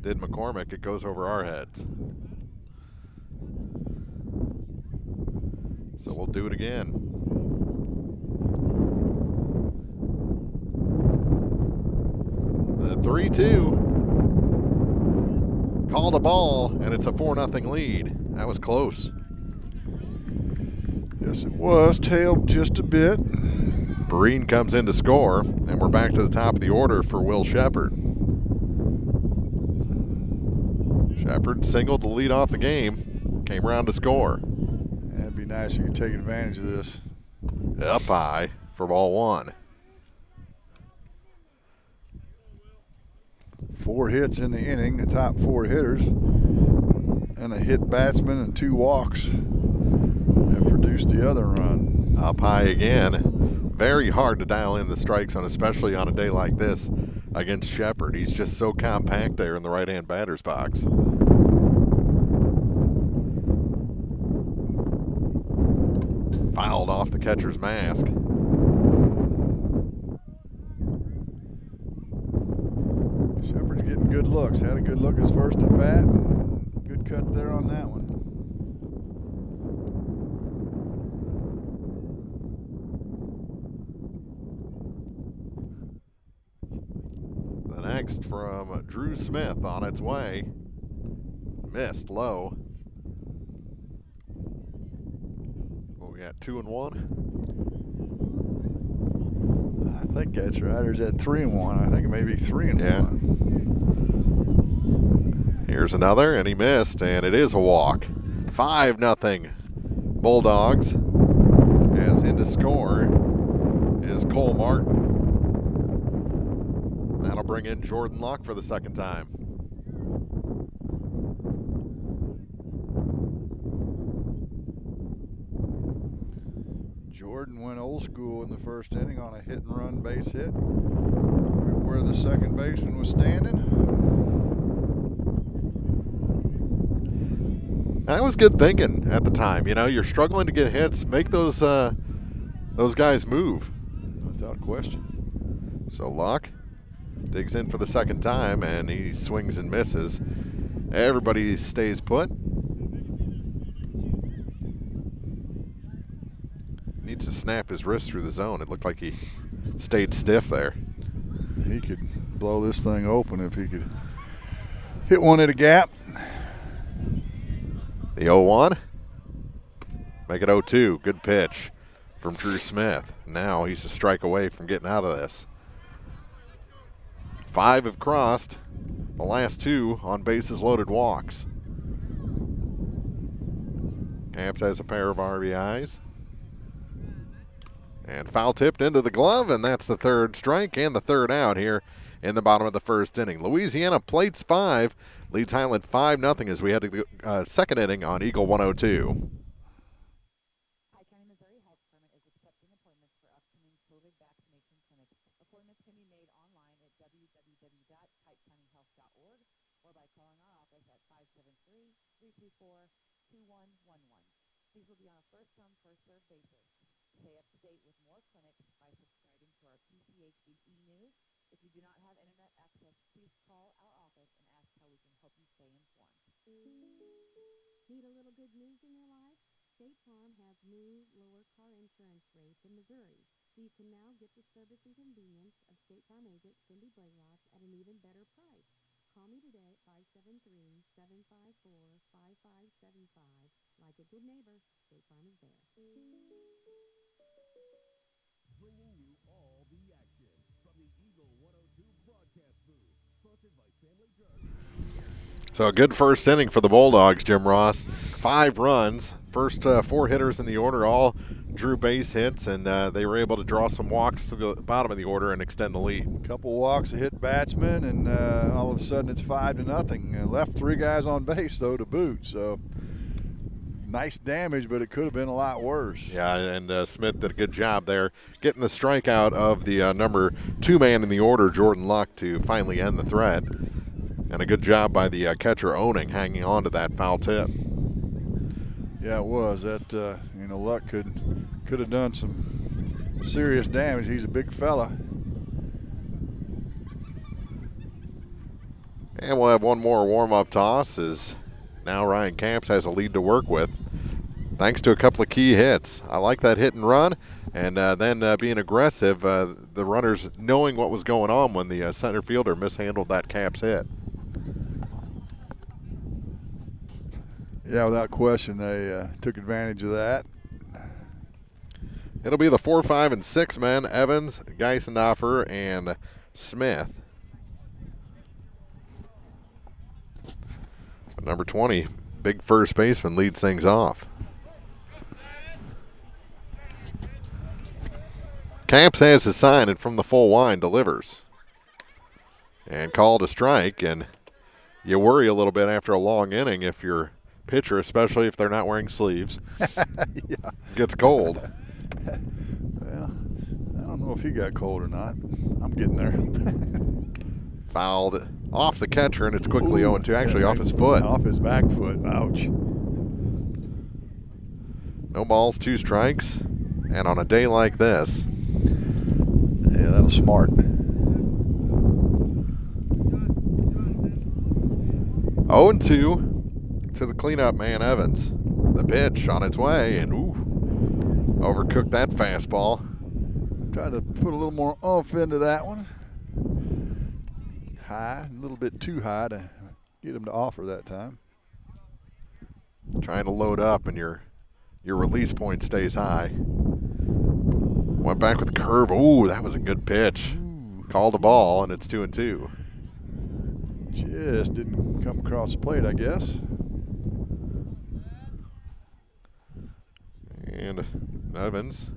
Did McCormick. It goes over our heads. So we'll do it again. The 3-2. Called a ball, and it's a 4-0 lead. That was close. Yes, it was. Tailed just a bit. Breen comes in to score, and we're back to the top of the order for Will Shepard. Shepard singled to lead off the game, came around to score. It'd be nice if you could take advantage of this. Up high for ball 1. 4 hits in the inning, the top 4 hitters, and a hit batsman and 2 walks have produced the other run. Up high again. Very hard to dial in the strike zone, especially on a day like this against Shepard. He's just so compact there in the right-hand batter's box. Fouled off the catcher's mask. Shepard's getting good looks. Had a good look his first at bat. Good cut there on that one. next from Drew Smith on its way. Missed low. Well, we got 2-1. I think that's right. Or is that 3-1? I think it may be 3-1. Yeah. Here's another, and he missed, and it is a walk. 5-0 Bulldogs. As in to score is Cole Martin. That'll bring in Jordan Locke for the second time. Jordan went old school in the first inning on a hit and run base hit where the second baseman was standing. That was good thinking at the time. You know, you're struggling to get hits. Make those guys move. Without question. So Locke digs in for the second time, and he swings and misses. Everybody stays put. Needs to snap his wrist through the zone. It looked like he stayed stiff there. He could blow this thing open if he could hit one at a gap. The 0-1. Make it 0-2. Good pitch from Drew Smith. Now he's a strike away from getting out of this. 5 have crossed. The last 2 on bases loaded walks. Camps has a pair of RBIs. And foul tipped into the glove, and that's the third strike and the third out here in the bottom of the first inning. Louisiana plates 5, leads Highland 5-0 as we head to the second inning on Eagle 102. Pike County, Missouri Health Department is accepting appointments for upcoming COVID vaccination clinics. Appointments can be made online at www.pikecountyhealth.org or by calling our office at 573-334-2111. These will be on a first-come, first-served basis. Stay up to date with more clinics by subscribing to our PCHB e-news. If you do not have internet access, please call our office and ask how we can help you stay informed. Need a little good news in your life? State Farm has new, lower car insurance rates in Missouri, so you can now get the service and convenience of State Farm agent Cindy Blaylock at an even better price. Call me today at 573-754-5575. Like a good neighbor, State Farm is there. Bringing you all the action from the Eagle 102 broadcast booth, sponsored by Family Drugs. So a good first inning for the Bulldogs, Jim Ross. 5 runs. First 4 hitters in the order all drew base hits, and they were able to draw some walks to the bottom of the order and extend the lead. A couple walks, a hit batsman, and all of a sudden it's 5-0. Left 3 guys on base, though, to boot. So nice damage, but it could have been a lot worse. Yeah, and Smith did a good job there getting the strikeout of the number 2 man in the order, Jordan Luck, to finally end the threat. And a good job by the catcher Owning, hanging on to that foul tip. Yeah, it was. That Luck could have done some serious damage. He's a big fella. And we'll have one more warm-up toss as now Ryan Camps has a lead to work with, thanks to a couple of key hits. I like that hit and run, and then being aggressive, the runners knowing what was going on when the center fielder mishandled that Camps hit. Yeah, without question, they took advantage of that. It'll be the 4, 5, and 6 men, Evans, Geisendorfer, and Smith. But number 20, big first baseman, leads things off. Camps has his sign, and from the full line delivers. And called a strike, and you worry a little bit after a long inning if you're pitcher, especially if they're not wearing sleeves. Yeah. Gets cold. Well, I don't know if he got cold or not. I'm getting there. Fouled off the catcher, and it's quickly 0-2, actually off his foot. Off his back foot. Ouch. No balls, 2 strikes. And on a day like this. Yeah, that was smart. 0-2. To the cleanup man, Evans. The pitch on its way, and overcooked that fastball. Tried to put a little more oomph into that one. high, a little bit too high to get him to offer that time. Trying to load up, and your release point stays high. Went back with the curve. Ooh, that was a good pitch. Called a ball, and it's 2-2. Just didn't come across the plate, I guess. And Evans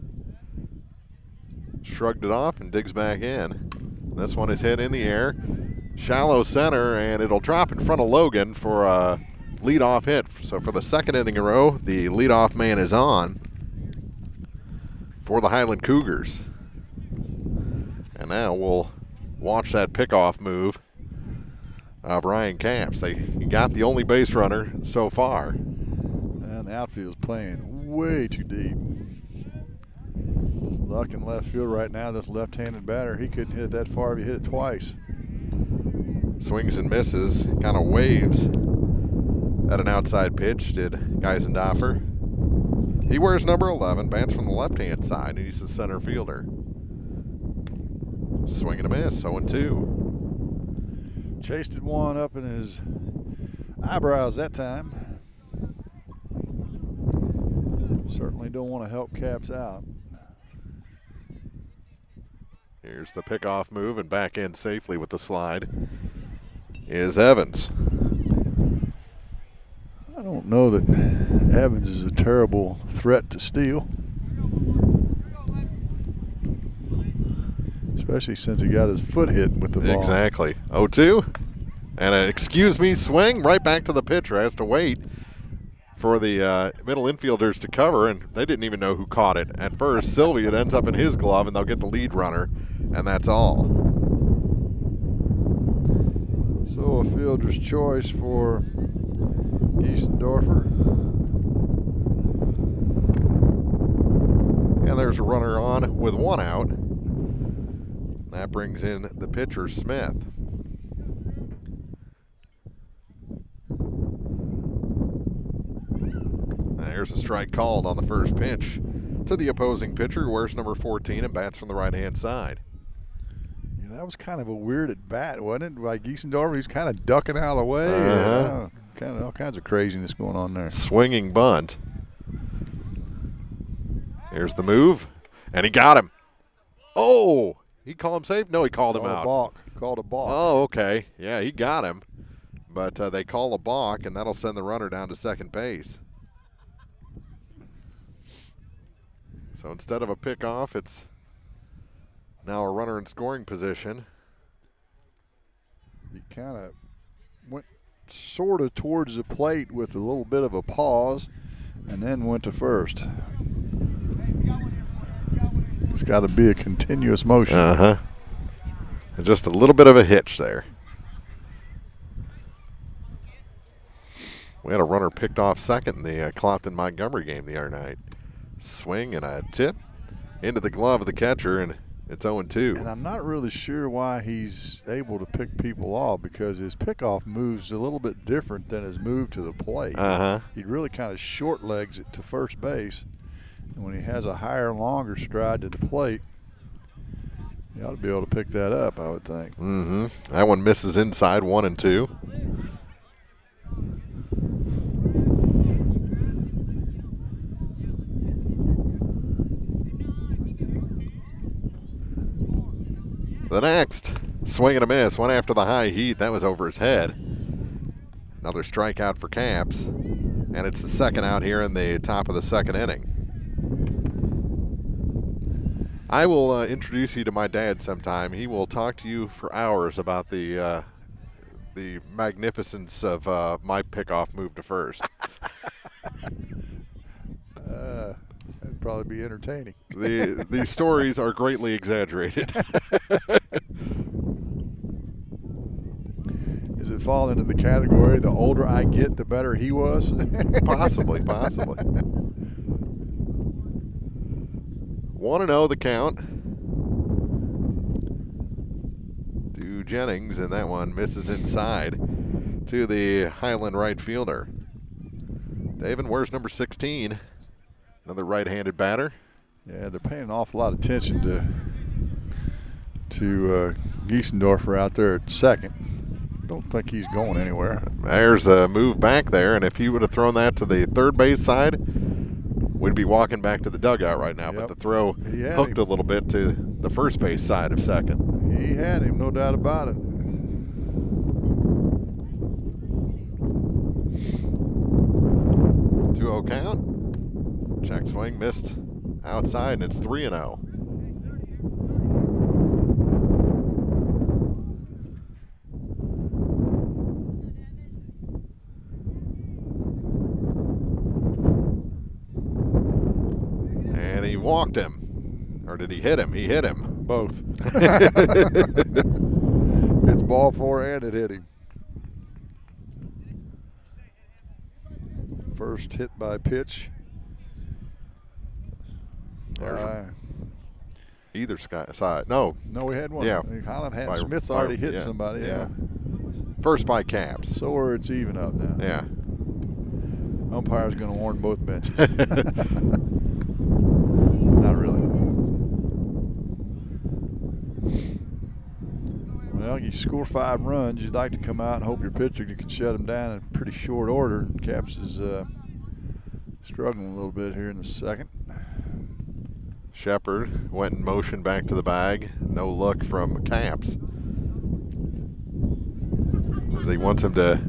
shrugged it off and digs back in. This one is hit in the air. Shallow center, and it'll drop in front of Logan for a leadoff hit. So for the second inning in a row, the leadoff man is on for the Highland Cougars. And now we'll watch that pickoff move of Ryan Capps. He got the only base runner so far. And the outfield's playing way too deep. Luck in left field right now. This left-handed batter, he couldn't hit it that far if he hit it twice. Swings and misses, kind of waves at an outside pitch, did Geisendorfer. He wears number 11, bats from the left-hand side, and he's the center fielder. Swing and a miss, 0-2. Chased it one up in his eyebrows that time. Certainly don't want to help Capps out. Here's the pickoff move, and back in safely with the slide is Evans. I don't know that Evans is a terrible threat to steal, especially since he got his foot hit with the ball. Exactly. 0-2. And an excuse me swing right back to the pitcher. Has to wait for the middle infielders to cover, and they didn't even know who caught it at first. Sylvie, it ends up in his glove, and they'll get the lead runner, and that's all. So a fielder's choice for Geisendorfer. And there's a runner on with one out. That brings in the pitcher, Smith. There's a strike called on the first pitch to the opposing pitcher, who wears number 14 and bats from the right-hand side. Yeah, that was kind of a weird at bat, wasn't it? By Geisendorfer, he's kind of ducking out of the way. Kind of all kinds of craziness going on there. Swinging bunt. Here's the move, and he got him. Oh, he called him safe? No, he called him out. Called a balk. Oh, okay. Yeah, he got him. But they call a balk, and that'll send the runner down to second base. So instead of a pickoff, it's now a runner in scoring position. He kind of went sort of towards the plate with a little bit of a pause and then went to first. It's got to be a continuous motion. And just a little bit of a hitch there. We had a runner picked off second in the Clopton-Montgomery game the other night. Swing and a tip into the glove of the catcher, and it's 0-2. And I'm not really sure why he's able to pick people off, because his pickoff moves a little bit different than his move to the plate. He really kind of short legs it to first base, and when he has a higher and longer stride to the plate, he ought to be able to pick that up, I would think. That one misses inside, 1-2. The next, swing and a miss, one after the high heat. That was over his head. Another strikeout for Capps, and it's the second out here in the top of the second inning. I will introduce you to my dad sometime. He will talk to you for hours about the magnificence of my pickoff move to first. That'd probably be entertaining. The stories are greatly exaggerated. Does it fall into the category, the older I get, the better he was? Possibly. 1-0 the count to Jennings, and that one misses inside to the Highland right fielder. David, where's number 16? Another right-handed batter. Yeah, they're paying an awful lot of attention to Giesendorfer out there at second. Don't think he's going anywhere. There's a move back there, and if he would have thrown that to the third base side, we'd be walking back to the dugout right now. But the throw hooked a little bit to the first base side of second. He had him, no doubt about it. 2-0 count. Check swing missed outside, and it's 3-0. And he walked him. Or did he hit him? He hit him. Both. It's ball four and it hit him. First hit by pitch. Either side. No. No, we had one. Yeah. Highland had. Smith's already hit somebody. Yeah. First by Caps. So where it's even up now. Yeah. Umpire's going to warn both benches. Not really. Well, you score 5 runs, you'd like to come out and hope your pitcher you can shut him down in pretty short order. Caps is struggling a little bit here in the second. Shepard went in motion back to the bag. No look from Caps, as he wants him to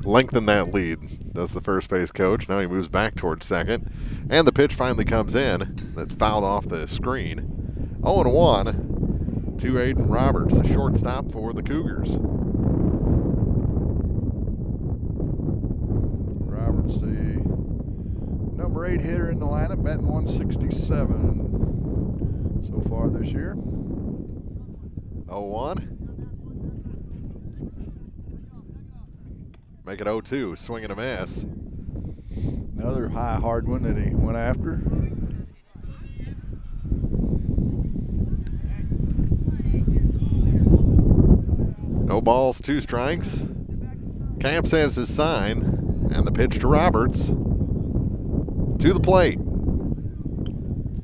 lengthen that lead, does the first base coach. Now he moves back towards second, and the pitch finally comes in. That's fouled off the screen. 0-1 to Aiden Roberts, the shortstop for the Cougars. Roberts, the number 8 hitter in the lineup, batting 167 so far this year. 0-1. Make it 0-2, swing and a miss. Another high, hard one that he went after. No balls, 2 strikes. Camps has his sign, and the pitch to Roberts. To the plate.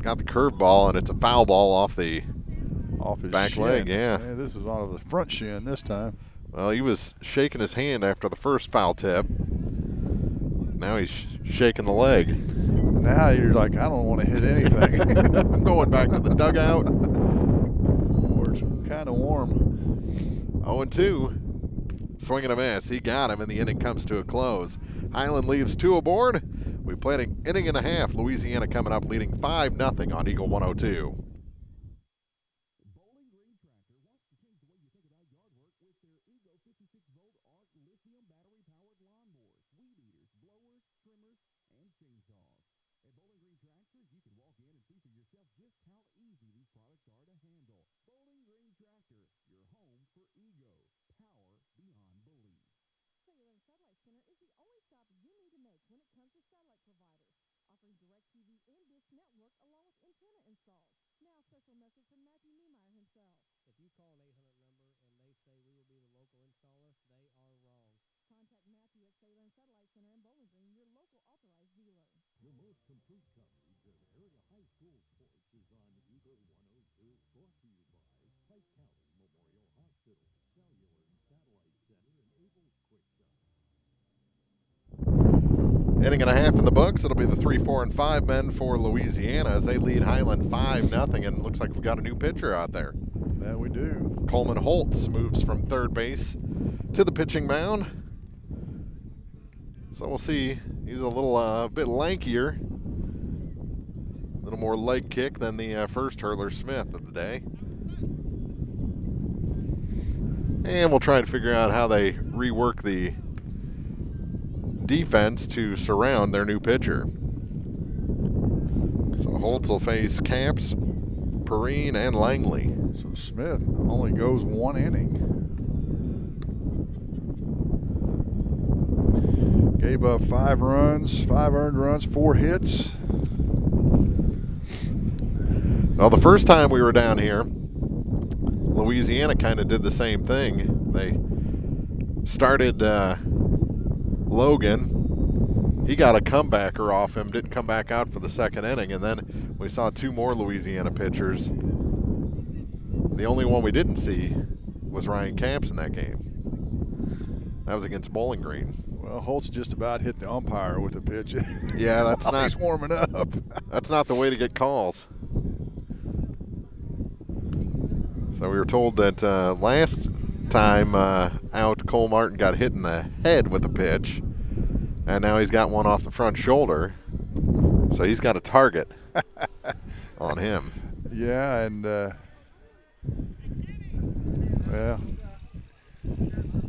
Got the curveball, and it's a foul ball off his back shin. leg. Yeah. This was on the front shin this time. Well, he was shaking his hand after the first foul tip. Now he's shaking the leg. Now you're like, I don't want to hit anything. I'm going back to the dugout. Or it's kind of warm. 0-2. Swing and a miss. He got him, and the inning comes to a close. Highland leaves 2 aboard. We played an inning and a half. Louisiana coming up leading 5-0 on Eagle 102. The most complete coverage of area high school sports is on Eagle 102. Brought to you by Pike County Memorial Hospital, Cellular and Satellite Center, and Abel's Quick Shop. Inning and a half in the books. It'll be the 3, 4, and 5 men for Louisiana as they lead Highland 5-0, and it looks like we've got a new pitcher out there. That we do. Coleman Holtz moves from third base to the pitching mound. So we'll see. He's a little bit lankier, a little more leg kick than the first hurler Smith of the day. And we'll try to figure out how they rework the defense to surround their new pitcher. So Holtz will face Camps, Perrine, and Langley. So Smith only goes 1 inning. Gave up 5 runs, 5 earned runs, 4 hits. Well, the first time we were down here, Louisiana kind of did the same thing. They started Logan. He got a comebacker off him, didn't come back out for the second inning, and then we saw 2 more Louisiana pitchers The only one we didn't see was Ryan Capps in that game. That was against Bowling Green. Well, Holtz just about hit the umpire with a pitch. Yeah, that's not. He's warming up. That's not the way to get calls. So we were told that last time out, Cole Martin got hit in the head with a pitch, and now he's got one off the front shoulder. So he's got a target on him. Yeah, and well,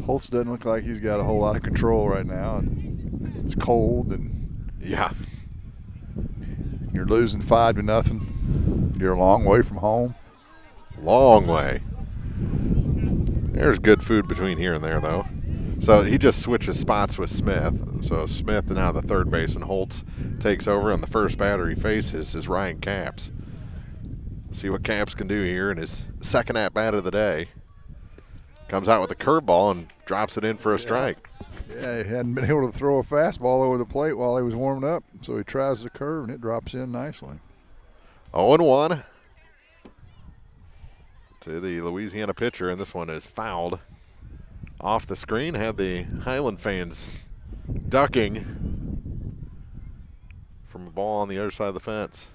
Holtz doesn't look like he's got a whole lot of control right now. And it's cold, and yeah, you're losing 5-0. You're a long way from home. Long way. There's good food between here and there, though. So he just switches spots with Smith. So Smith and now the third baseman, Holtz, takes over, and the first batter he faces is Ryan Capps. See what Capps can do here in his second at-bat of the day. Comes out with a curveball and drops it in for a strike. Yeah, he hadn't been able to throw a fastball over the plate while he was warming up, so he tries the curve, and it drops in nicely. 0-1 to the Louisiana pitcher, and this one is fouled off the screen. Had the Highland fans ducking from a ball on the other side of the fence.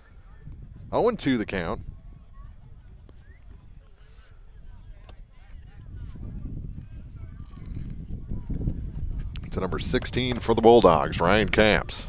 0-2 the count. To number 16 for the Bulldogs, Ryan Capps.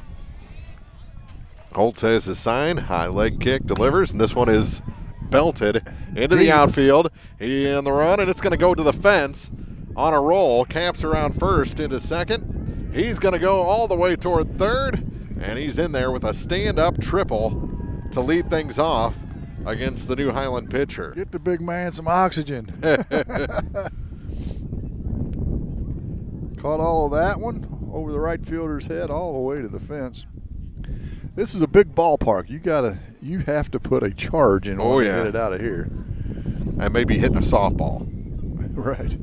Holtz has his sign, high leg kick, delivers, and this one is belted into the outfield. He in the run, and it's going to go to the fence on a roll. Capps around first into second. He's going to go all the way toward third, and he's in there with a stand-up triple to lead things off against the new Highland pitcher. Get the big man some oxygen. Caught all of that one over the right fielder's head all the way to the fence. This is a big ballpark. You have to put a charge in order to get it out of here. And maybe hitting a softball. Right.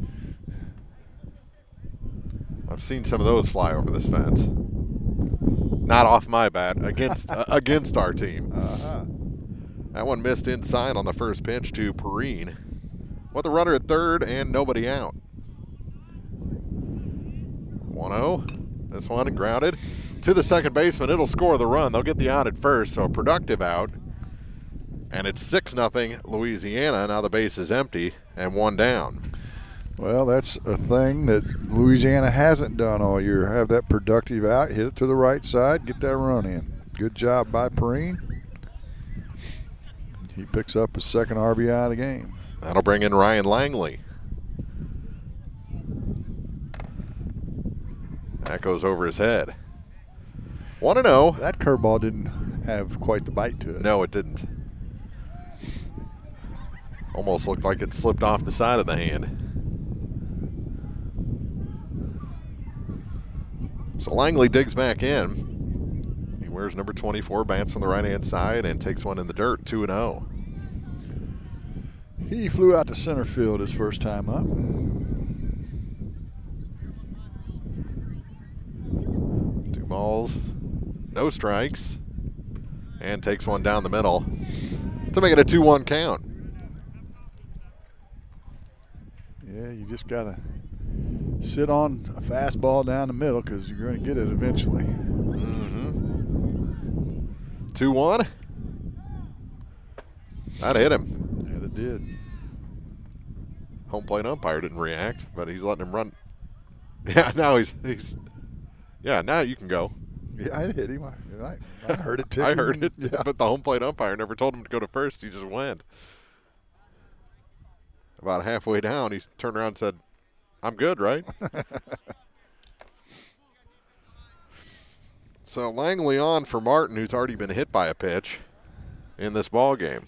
I've seen some of those fly over this fence. Not off my bat, against against our team. That one missed inside on the first pitch to Perrine. With a runner at third and nobody out. 1-0. This one grounded to the second baseman. It'll score the run. They'll get the out at first, so a productive out. And it's 6-0 Louisiana. Now the base is empty and one down. Well, that's a thing that Louisiana hasn't done all year. Have that productive out, hit it to the right side, get that run in. Good job by Perrine. He picks up his second RBI of the game. That'll bring in Ryan Langley. That goes over his head. 1-0. That curveball didn't have quite the bite to it. No, it didn't. Almost looked like it slipped off the side of the hand. So Langley digs back in. He wears number 24, bats on the right-hand side, and takes one in the dirt, 2-0. He flew out to center field his first time up. Two balls, no strikes, and takes one down the middle to make it a 2-1 count. Yeah, you just got to sit on a fastball down the middle because you're going to get it eventually. 2-1. That hit him. Yeah, it did. Home plate umpire didn't react, but he's letting him run. Yeah, now he's yeah, now you can go. Yeah, I hit him. I heard it too. I heard it, yeah. But the home plate umpire never told him to go to first. He just went. About halfway down, he turned around and said, "I'm good, right?" So Langley on for Martin, who's already been hit by a pitch in this ball game.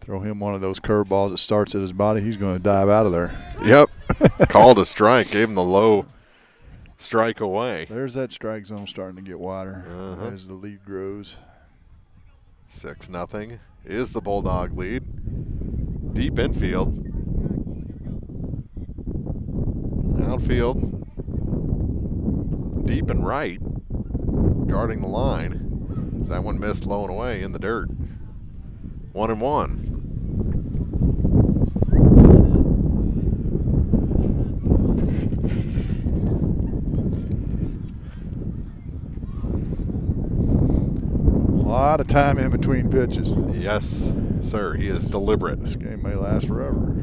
Throw him one of those curveballs that starts at his body, he's going to dive out of there. Yep. Called a strike, gave him the low strike away. There's that strike zone starting to get wider as the lead grows. 6-0 is the Bulldog lead. Deep infield. Outfield. Deep and right. Guarding the line. So that one missed low and away in the dirt. 1-1. lot of time in between pitches. Yes, sir. He is deliberate. This game may last forever.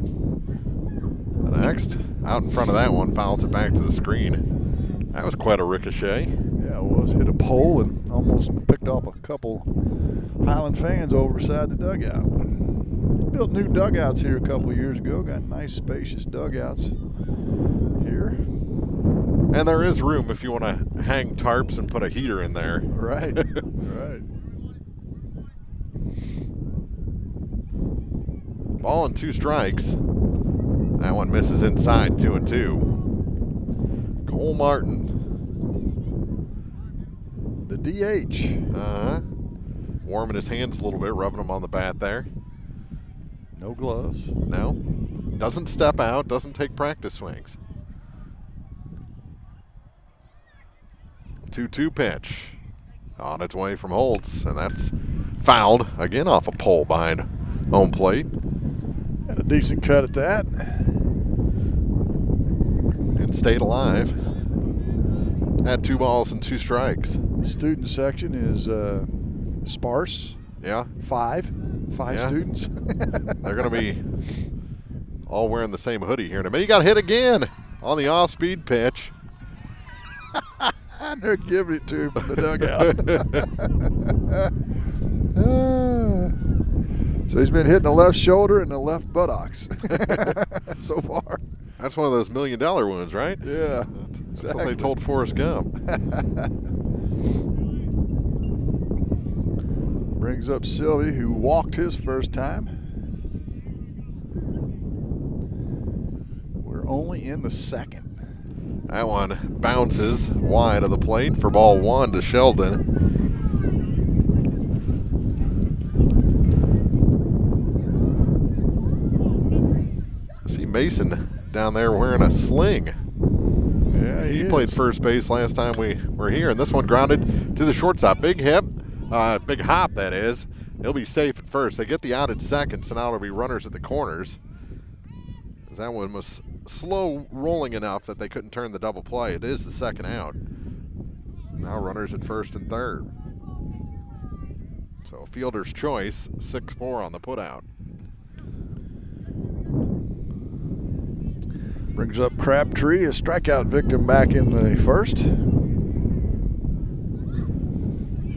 The next, out in front of that one, fouls it back to the screen. That was quite a ricochet. Yeah, it was. Hit a pole and almost picked off a couple Highland fans over beside the dugout. They built new dugouts here a couple of years ago. Got nice, spacious dugouts here. And there is room if you want to hang tarps and put a heater in there. Right, right. Ball and 2 strikes. That one misses inside, 2-2. Cole Martin. The DH. Warming his hands a little bit, rubbing them on the bat there. No gloves. No. Doesn't step out, doesn't take practice swings. 2-2 pitch. On its way from Holtz, and that's fouled again off a pole behind home plate. Had a decent cut at that. And stayed alive. Had 2 balls and 2 strikes. The student section is sparse. Yeah. Five students. They're going to be all wearing the same hoodie here in a minute. He got hit again on the off-speed pitch. And they're giving it to him from the dugout. So he's been hitting the left shoulder and the left buttocks so far. That's one of those $1 million wounds, right? Yeah. That's what they told Forrest Gump. Brings up Sylvie, who walked his first time. We're only in the second. That one bounces wide of the plate for ball 1 to Sheldon. See Mason down there wearing a sling. Yeah, he played first base last time we were here, and this one grounded to the shortstop. Big hip, big hop that is. He'll be safe at first. They get the out at second, so now there'll be runners at the corners. That one was slow rolling enough that they couldn't turn the double play. It is the second out. Now runners at first and third. So fielder's choice, 6-4 on the putout. Brings up Crabtree, a strikeout victim back in the first.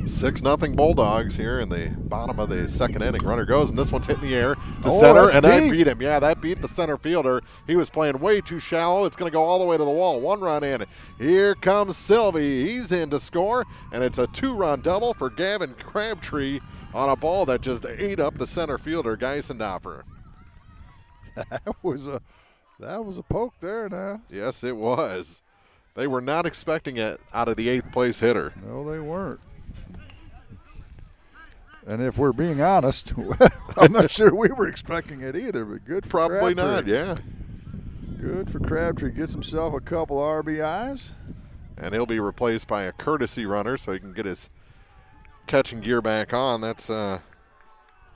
6-0 Bulldogs here in the bottom of the second inning. Runner goes, and this one's hit in the air to center, and that beat him. Yeah, that beat the center fielder. He was playing way too shallow. It's going to go all the way to the wall. 1 run in. Here comes Sylvie. He's in to score, and it's a 2-run double for Gavin Crabtree on a ball that just ate up the center fielder, Geisendorfer. That was a poke there now. Yes, it was. They were not expecting it out of the 8th place hitter. No, they weren't. And if we're being honest, I'm not sure we were expecting it either, but good for Probably Crabtree. not, yeah. Good for Crabtree. Gets himself a couple RBIs. And he'll be replaced by a courtesy runner so he can get his catching gear back on. That's a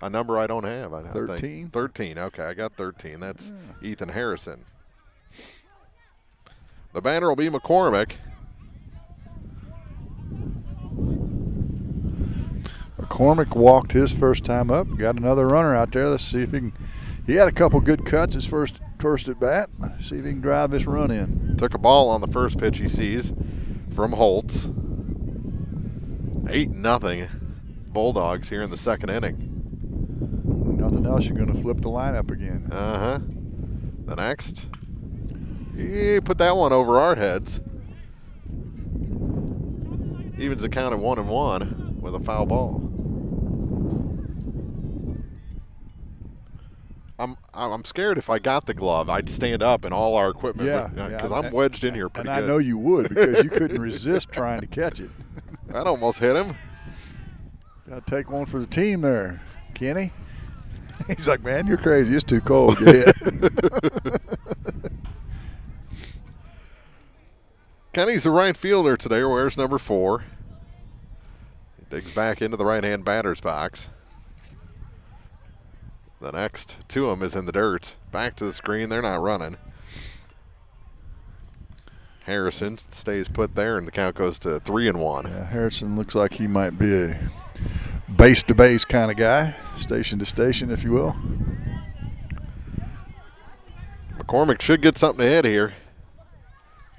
number I don't have. 13? 13, okay, I got 13. That's Ethan Harrison. The batter will be McCormick. McCormick walked his first time up. Got another runner out there. Let's see if he can. He had a couple good cuts his first at bat. See if he can drive this run in. Took a ball on the first pitch he sees from Holtz. 8-0 Bulldogs here in the second inning. Nothing else, you're going to flip the lineup again. The next. He put that one over our heads. Evens the count at 1-1 with a foul ball. I'm scared if I got the glove, I'd stand up and all our equipment, because I'm wedged in here pretty good. And I know you would, because you couldn't resist trying to catch it. That almost hit him. Got to take one for the team there, Kenny. He's like, man, you're crazy. It's too cold. Get hit. Kenny's the right fielder today. Wears number 4. He digs back into the right-hand batter's box. The next to him is in the dirt. Back to the screen. They're not running. Harrison stays put there, and the count goes to 3-1. Yeah, Harrison looks like he might be a base to base kind of guy, station to station, if you will. McCormick should get something ahead here.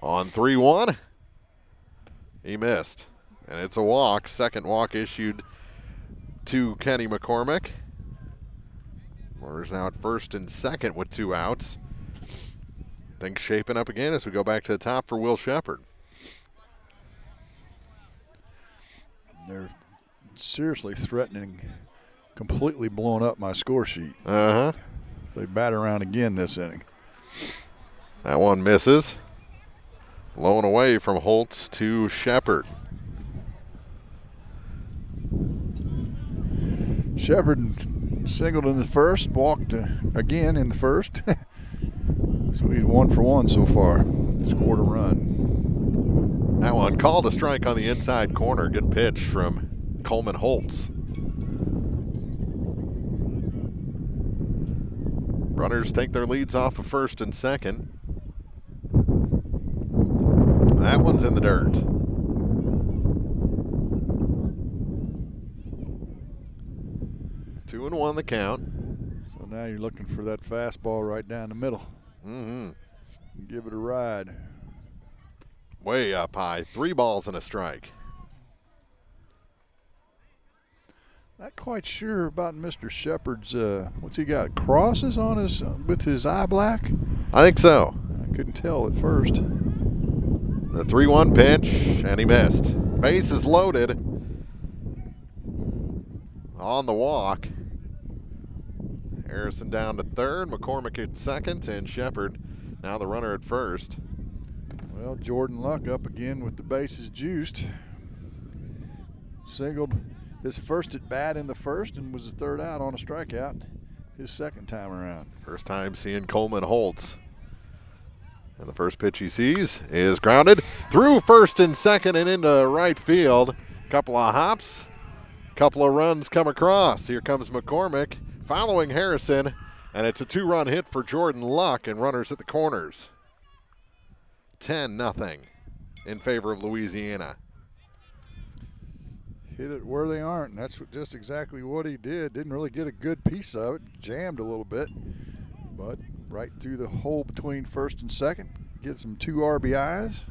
On 3-1, he missed. And it's a walk, second walk issued to Kenny McCormick. Runners now at first and second with 2 outs. Things shaping up again as we go back to the top for Will Shepard. They're seriously threatening, completely blowing up my score sheet. Uh-huh. If they bat around again this inning. That one misses. Blown away from Holtz to Shepard. Shepard singled in the first, walked again in the first. So he's 1 for 1 so far. Scored a run. That one called a strike on the inside corner. Good pitch from Coleman Holtz. Runners take their leads off of first and second. That one's in the dirt. Two and 1 the count. So now you're looking for that fastball right down the middle. Mm-hmm. Give it a ride. Way up high. 3 balls and a strike. Not quite sure about Mr. Shepard's, what's he got, crosses on his, with his eye black? I think so. I couldn't tell at first. The 3-1 pitch, and he missed. Bases loaded. On the walk. Harrison down to third, McCormick at second, and Shepard now the runner at first. Well, Jordan Luck up again with the bases juiced. Singled his first at bat in the first and was the third out on a strikeout his second time around. First time seeing Coleman Holtz. And the first pitch he sees is grounded through first and second and into right field. Couple of hops, couple of runs come across. Here comes McCormick following Harrison, and it's a 2-run hit for Jordan Luck and runners at the corners. 10-0 in favor of Louisiana. Hit it where they aren't, and that's just exactly what he did. Didn't really get a good piece of it, jammed a little bit, but right through the hole between first and second, gets him 2 RBIs.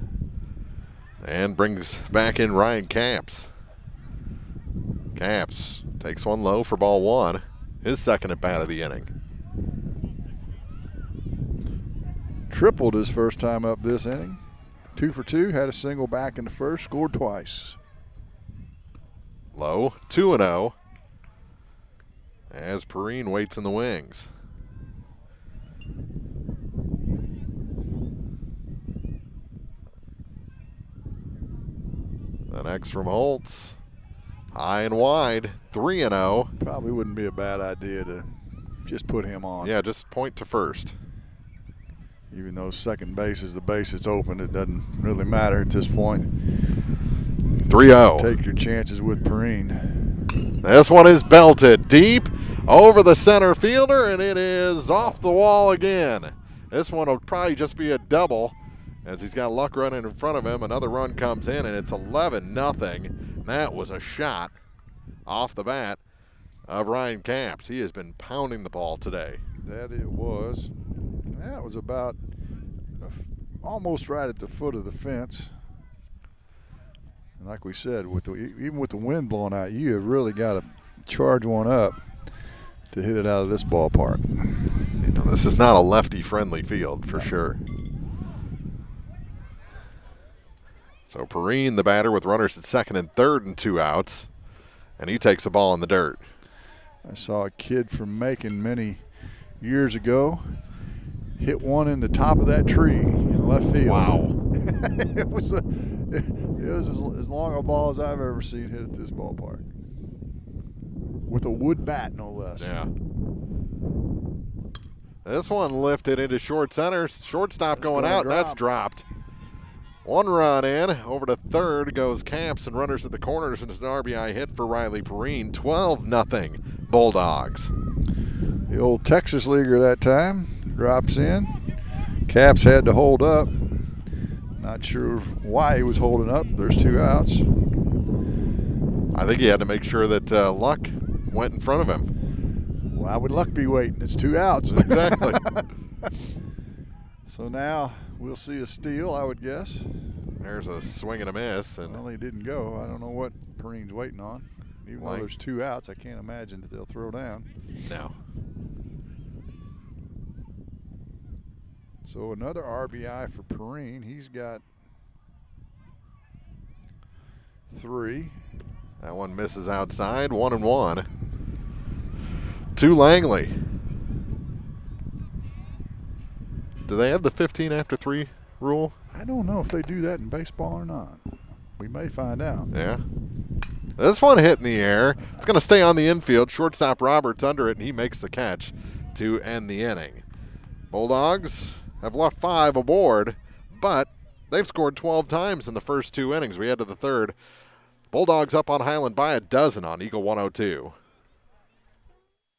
And brings back in Ryan Capps. Capps takes one low for ball 1, his second at bat of the inning. Tripled his first time up this inning. 2 for 2, had a single back in the first, scored twice. Low, 2-0, as Perrine waits in the wings. The next from Holtz, high and wide, 3-0. Probably wouldn't be a bad idea to just put him on. Yeah, just point to first. Even though second base is the base that's open, it doesn't really matter at this point. 3-0. Take your chances with Perrine. This one is belted deep over the center fielder, and it is off the wall again. This one will probably just be a double as he's got Luck running in front of him. Another run comes in, and it's 11-0. That was a shot off the bat of Ryan Capps. He has been pounding the ball today. That it was. That was about almost right at the foot of the fence. And like we said, even with the wind blowing out, you have really got to charge one up to hit it out of this ballpark. You know, this is not a lefty-friendly field for sure. So Perrine, the batter, with runners at second and third and 2 outs, and he takes the ball in the dirt. I saw a kid from Macon many years ago hit one in the top of that tree in left field. Wow. It was as long a ball as I've ever seen hit at this ballpark. With a wood bat, no less. Yeah. This one lifted into short center. Shortstop going out. That's dropped. 1 run in. Over to third goes Capps, and runners at the corners, and it's an RBI hit for Riley Perrine. 12-0 Bulldogs. The old Texas leaguer that time drops in. Capps had to hold up. Not sure why he was holding up. There's 2 outs. I think he had to make sure that Luck went in front of him. Why would Luck be waiting? It's 2 outs. Exactly. So now we'll see a steal, I would guess. There's a swing and a miss. And well, he didn't go. I don't know what Perrine's waiting on. Even though there's 2 outs, I can't imagine that they'll throw down. No. So another RBI for Perrine. He's got 3. That one misses outside, 1-1. To Langley. Do they have the 15 after 3 rule? I don't know if they do that in baseball or not. We may find out. Yeah. This one hit in the air. It's going to stay on the infield. Shortstop Roberts under it, and he makes the catch to end the inning. Bulldogs have left 5 aboard, but they've scored 12 times in the first 2 innings. We head to the 3rd. Bulldogs up on Highland by a dozen on Eagle 102.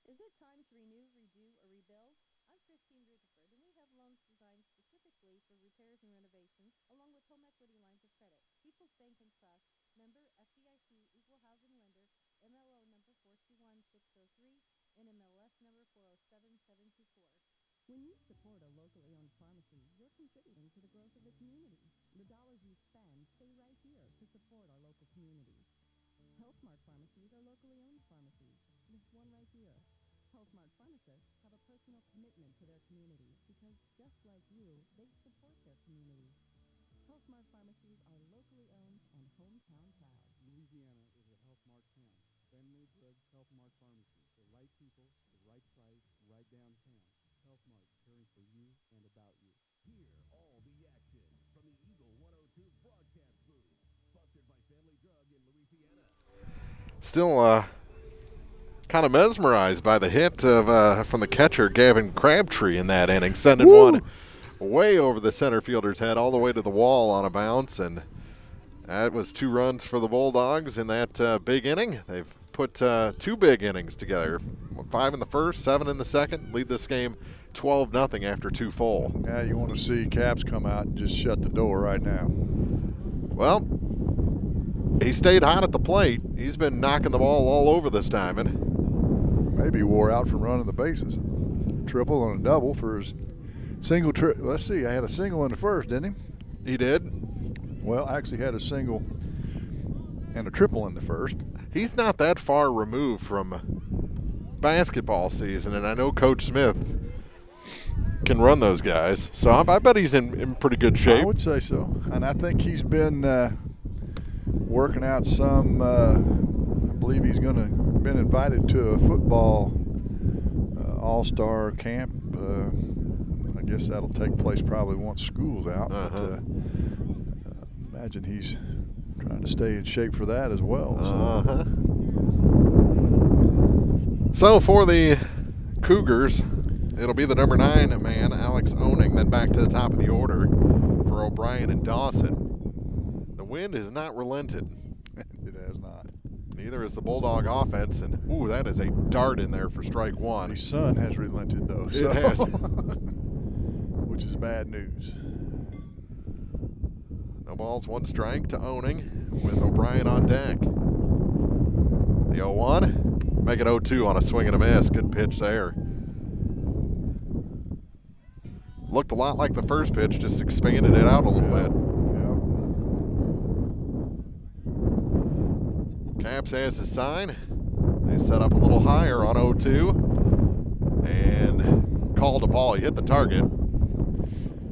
Is it time to renew, redo, or rebuild? I'm Christine Rutherford, and we have loans designed specifically for repairs and renovations, along with home equity lines of credit. People's Bank and Trust, member FDIC, equal housing lender, MLO number 421603, and MLS number 407724. When you support a locally owned pharmacy, you're contributing to the growth of the community. The dollars you spend stay right here to support our local communities. HealthMart pharmacies are locally owned pharmacies. There's one right here. HealthMart pharmacists have a personal commitment to their communities because, just like you, they support their communities. HealthMart pharmacies are locally owned and hometown proud. Louisiana is a Health Mart town. Family Drugs Health Mart Pharmacy. The right people, the right price, right downtown. Health Mart, caring for you and about you. Hear all the action from the Eagle 102 broadcast booth. Sponsored by Family Drug in Louisiana. Still kind of mesmerized by the hit of from the catcher, Gavin Crabtree, in that inning, sending one way over the center fielder's head all the way to the wall on a bounce. And that was 2 runs for the Bulldogs in that big inning. They've put 2 big innings together, 5 in the first, 7 in the second, lead this game 12-0 after 2 full. Yeah, you want to see Caps come out and just shut the door right now. Well, he stayed hot at the plate. He's been knocking the ball all over this diamond. Maybe wore out from running the bases. Triple and a double for his single trip. Let's see, I had a single in the first, didn't he? He did. Well, I actually had a single and a triple in the first. He's not that far removed from basketball season, and I know Coach Smith can run those guys. So I bet he's in pretty good shape. I would say so. And I think he's been working out some, I believe he's been invited to a football all-star camp. I guess that'll take place probably once school's out. But imagine he's trying to stay in shape for that as well. So for the Cougars, it'll be the number 9 man, Alex Owning, then back to the top of the order for O'Brien and Dawson. The wind has not relented. It has not. Neither is the Bulldog offense, and ooh, that is a dart in there for strike 1. The sun has relented, though. It has. Which is bad news. No balls, 1 strike to Owning with O'Brien on deck. The 0-1, make it 0-2 on a swing and a miss. Good pitch there. Looked a lot like the first pitch, just expanded it out a little bit. Caps has his sign. They set up a little higher on 0-2 and called a ball. He hit the target,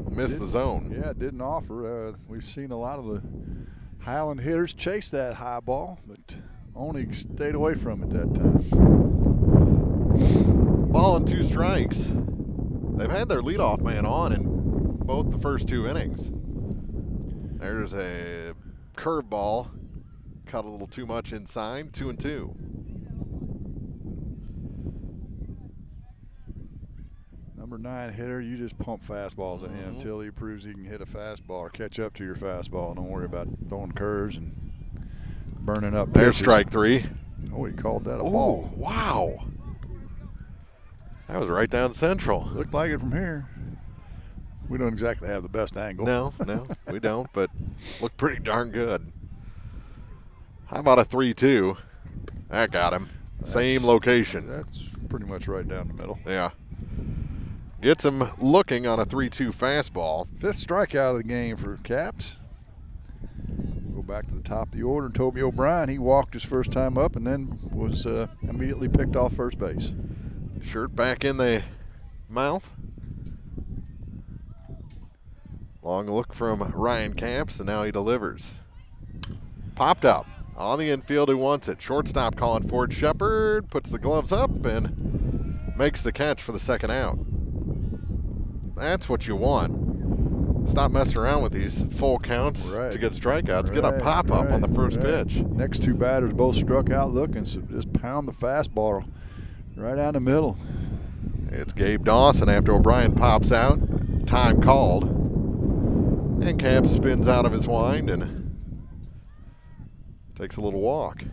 missed the zone. Yeah, it didn't offer. We've seen a lot of the Highland hitters chase that high ball, but only stayed away from it that time. Ball and 2 strikes. They've had their leadoff man on in both the first 2 innings. There's a curveball. Cut a little too much inside, 2-2. Number 9 hitter, you just pump fastballs at him until he proves he can hit a fastball or catch up to your fastball. Don't worry about throwing curves and burning up pitches. There's strike 3. Oh, he called that a ball. Wow. That was right down central. Looked like it from here. We don't exactly have the best angle. No, we don't, but looked pretty darn good. How about a 3-2? That got him. Same location. That's pretty much right down the middle. Yeah. Gets him looking on a 3-2 fastball. 5th strikeout of the game for Caps. Go back to the top of the order. Toby O'Brien, he walked his first time up and then was immediately picked off first base. Shirt back in the mouth. Long look from Ryan Camps, and now he delivers. Popped up on the infield, who wants it. Shortstop calling for it. Shepard puts the gloves up and makes the catch for the second out. That's what you want. Stop messing around with these full counts to get strikeouts. Get a pop-up on the first pitch. Next 2 batters both struck out looking, so just pound the fastball right down the middle. It's Gabe Dawson after O'Brien pops out. Time called. And Camp spins out of his wind and takes a little walk.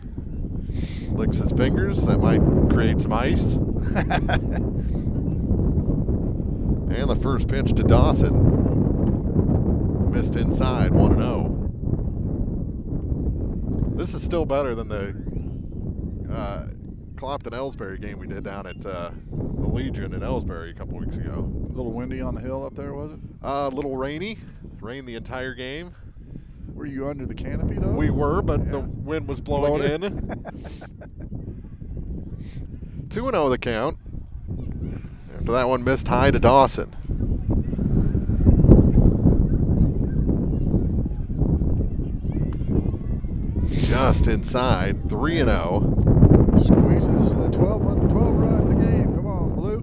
Licks his fingers. That might create some ice. And the first pitch to Dawson. Missed inside, 1-0. This is still better than the Clopton-Ellsbury game we did down at the Legion in Ellsbury a couple weeks ago. A little windy on the hill up there, was it? A little rainy. Rained the entire game. Were you under the canopy, though? We were, but the wind was blowing in. 2-0 the count. After that one missed high to Dawson. Just inside, 3-0. Squeezing us in a 12 run in the game. Come on, Blue.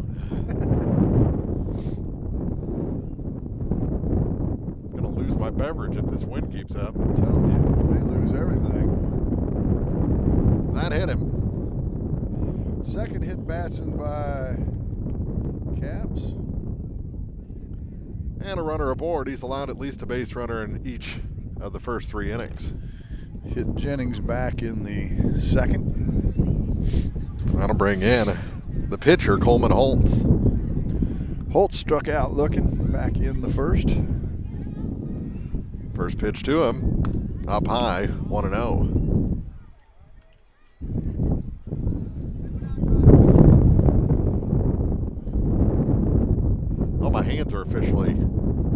Gonna lose my beverage if this wind keeps up. I'm telling you, they lose everything. That hit him. Second hit batsman by Caps. And a runner aboard. He's allowed at least a base runner in each of the first 3 innings. Hit Jennings back in the second. That'll bring in the pitcher, Coleman Holtz. Holtz struck out looking back in the first. First pitch to him, up high, 1-0. Oh, my hands are officially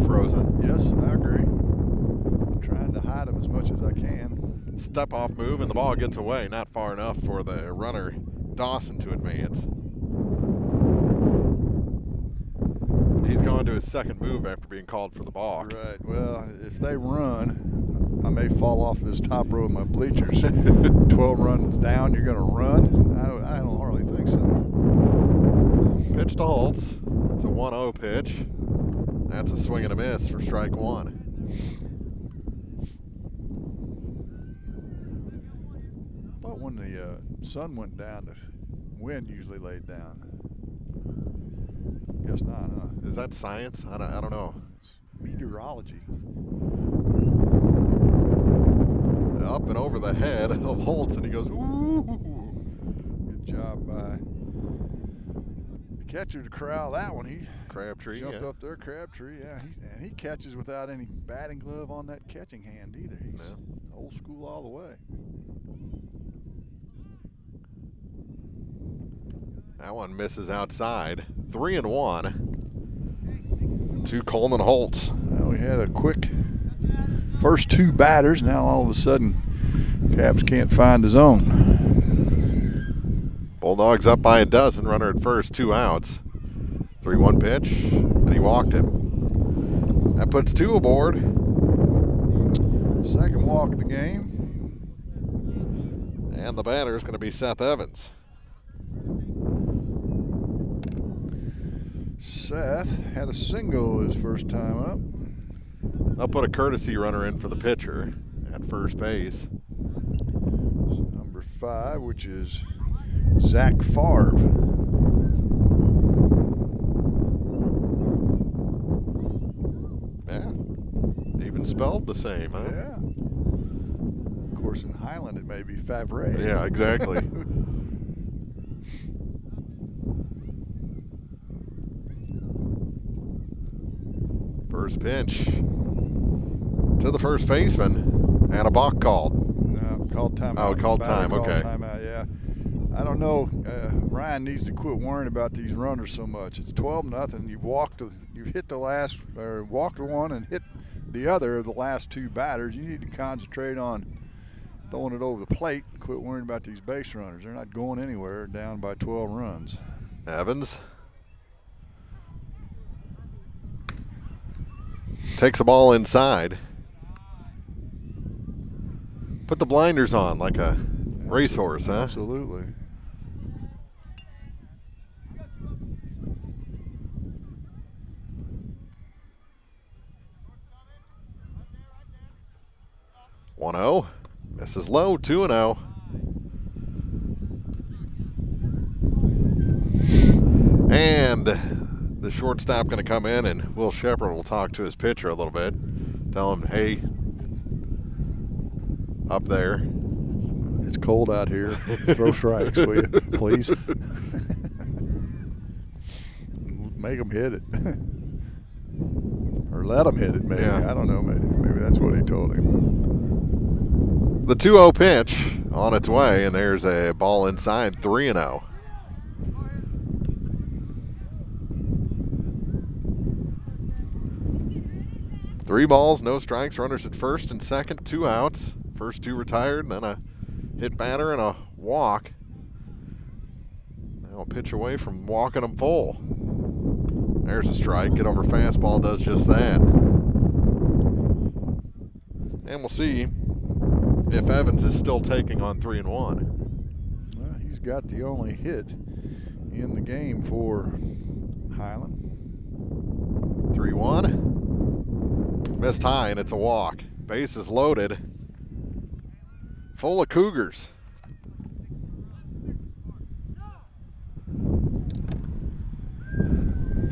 frozen. Yes, I agree. I'm trying to hide them as much as I can. Step off move, and the ball gets away. Not far enough for the runner, Dawson, to advance. He's gone to his second move after being called for the balk. Right. Well, if they run, I may fall off this top row of my bleachers. 12 runs down, you're going to run? I don't hardly think so. Pitch to Holtz. It's a 1-0 pitch. That's a swing and a miss for strike 1. I thought when the sun went down, the wind usually laid down. Guess not, huh? Is that science? I don't know. It's meteorology. Up and over the head of Holtz, and he goes, ooh. Good job by the catcher to corral that one. He Crabtree jumped up there, Crabtree, yeah. He catches without any batting glove on that catching hand either. He's old school all the way. That one misses outside. 3-1 to Coleman Holtz. Well, we had a quick first 2 batters. Now all of a sudden, Caps can't find the zone. Bulldogs up by a dozen. Runner at first, 2 outs. 3-1 pitch, and he walked him. That puts 2 aboard. Second walk of the game. And the batter is going to be Seth Evans. Seth had a single his first time up. They'll put a courtesy runner in for the pitcher at first base. Number 5, which is Zach Favre. Yeah, even spelled the same, huh? Yeah. Of course, in Highland it may be Favre. Yeah, exactly. First pitch to the first baseman, and a balk called. No, Called timeout. Oh, called time. Called Okay. Timeout. Yeah. I don't know. Ryan needs to quit worrying about these runners so much. It's 12-0. You've hit the last, or walked one and hit the other of the last two batters. You need to concentrate on throwing it over the plate. Quit worrying about these base runners. They're not going anywhere. Down by 12 runs. Evans takes the ball inside. Put the blinders on like a racehorse, huh? Absolutely. One 0. Misses low. 2-0. And the shortstop going to come in, and Will Shepard will talk to his pitcher a little bit. Tell him, hey, up there. It's cold out here. Throw strikes, will you, please? Make them hit it. Or let them hit it, maybe. Yeah. I don't know. Maybe that's what he told him. The 2-0 pitch on its way, and there's a ball inside. 3-0. Three balls, no strikes, runners at first and second, 2 outs. First 2 retired, and then a hit batter and a walk. Now a pitch away from walking them full. There's a strike. Get over fastball does just that. And we'll see if Evans is still taking on 3-1. Well, he's got the only hit in the game for Highland. 3-1. Missed high, and it's a walk. Base is loaded. Full of Cougars.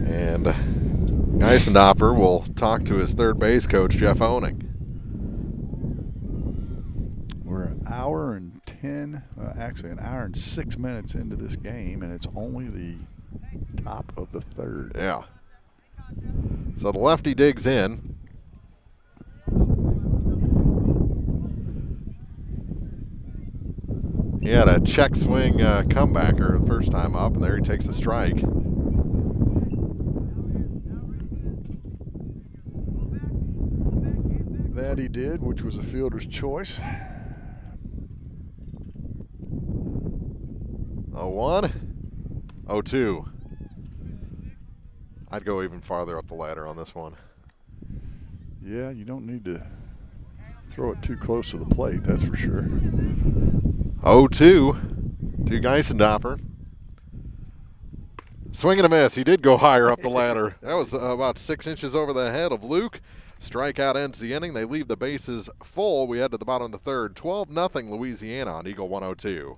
And Geisendorfer will talk to his third base coach, Jeff Oning. We're an hour and 10, actually an hour and 6 minutes into this game, and it's only the top of the third. Yeah. So the lefty digs in. He had a check swing comebacker the first time up, and there he takes a strike. That he did, which was a fielder's choice. 0-1, 0-2. I'd go even farther up the ladder on this one. Yeah, you don't need to throw it too close to the plate, that's for sure. 0-2 to Geisendorfer. Swing and a miss. He did go higher up the ladder. That was about 6 inches over the head of Luke. Strikeout ends the inning. They leave the bases full. We head to the bottom of the third. 12-0 Louisiana on Eagle 102.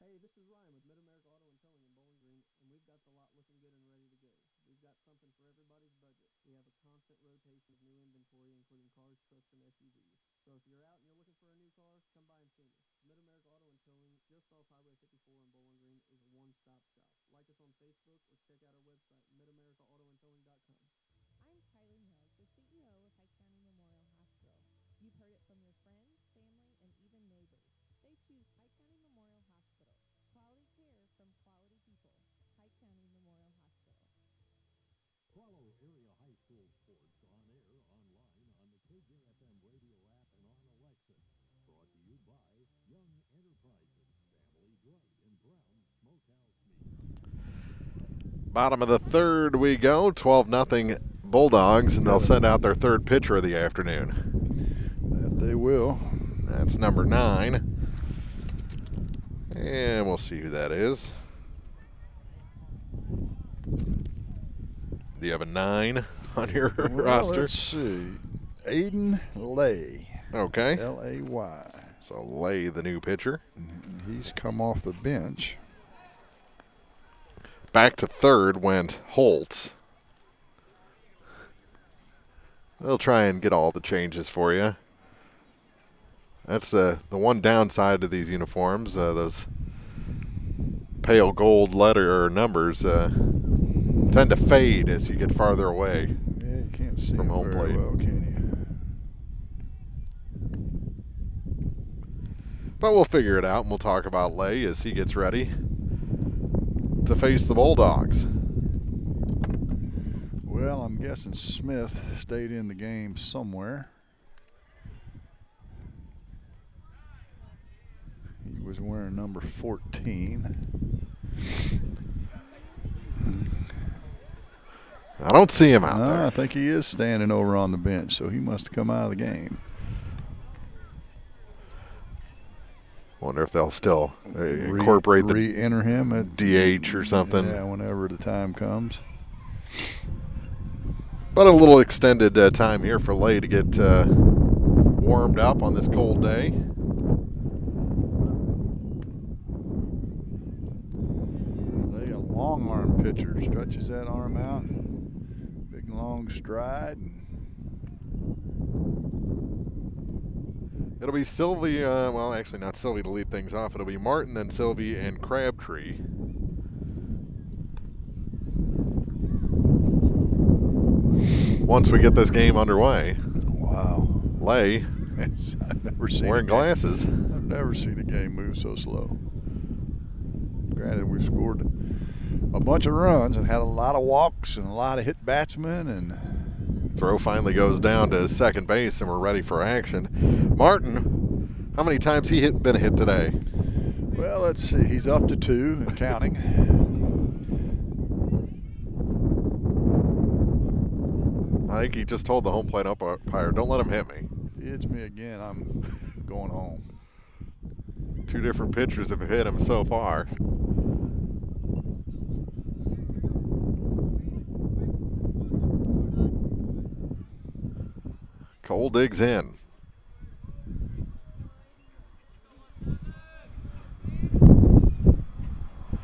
Hey, this is Ryan with Mid-America Auto and Towing in Bowling Green, and we've got the lot looking good and ready to go. We've got something for everybody's budget. We have a constant rotation of new inventory, including cars, trucks, and SUVs. So if you're out and you're looking for a new car, come by and see me. Mid-America Auto and Towing, just off Highway 54 in Bowling Green, is a one-stop shop. Like us on Facebook or check out our website, midamericaautoandtowing.com. I'm Kylie Mills, the CEO of Pike County Memorial Hospital. You've heard it from your friends, family, and even neighbors. They choose Pike County Memorial Hospital. Quality care from quality people. Pike County Memorial Hospital. Follow Area High School sports on air, online, on the KJFM radio app, and on Alexa. Brought to you by Young Enterprises, Family Drug, and Brown Smokehouse Meat. Bottom of the third we go. 12-0 Bulldogs, and they'll send out their third pitcher of the afternoon. That they will. That's number 9. And we'll see who that is. Do you have a 9 on your roster? Let's see. Aiden Lay. Okay. L-A-Y. So Lay, the new pitcher. He's come off the bench. Back to third went Holtz. We'll try and get all the changes for you. That's the one downside to these uniforms. Those pale gold letter or numbers tend to fade as you get farther away. Yeah, you can't see from him home very plate. well, can But we'll figure it out, and we'll talk about Lay as he gets ready to face the Bulldogs. Well, I'm guessing Smith stayed in the game somewhere. He was wearing number 14. I don't see him out there. I think he is standing over on the bench, so he must have come out of the game. Wonder if they'll still incorporate re-enter him at DH or something. Yeah, whenever the time comes. But a little extended time here for Lay to get warmed up on this cold day. Lay, a long arm pitcher, stretches that arm out, big long stride. It'll be Sylvie, well, actually not Sylvie to lead things off. It'll be Martin, then Sylvie, and Crabtree. Once we get this game underway. Wow. Lay, I've never seen wearing glasses. I've never seen a game move so slow. Granted, we've scored a bunch of runs and had a lot of walks and a lot of hit batsmen, and throw finally goes down to second base, and we're ready for action. Martin, how many times he been hit today? Well, let's see. He's up to 2 and counting. I think he just told the home plate umpire, don't let him hit me. If he hits me again, I'm going home. 2 different pitchers have hit him so far. Cole digs in.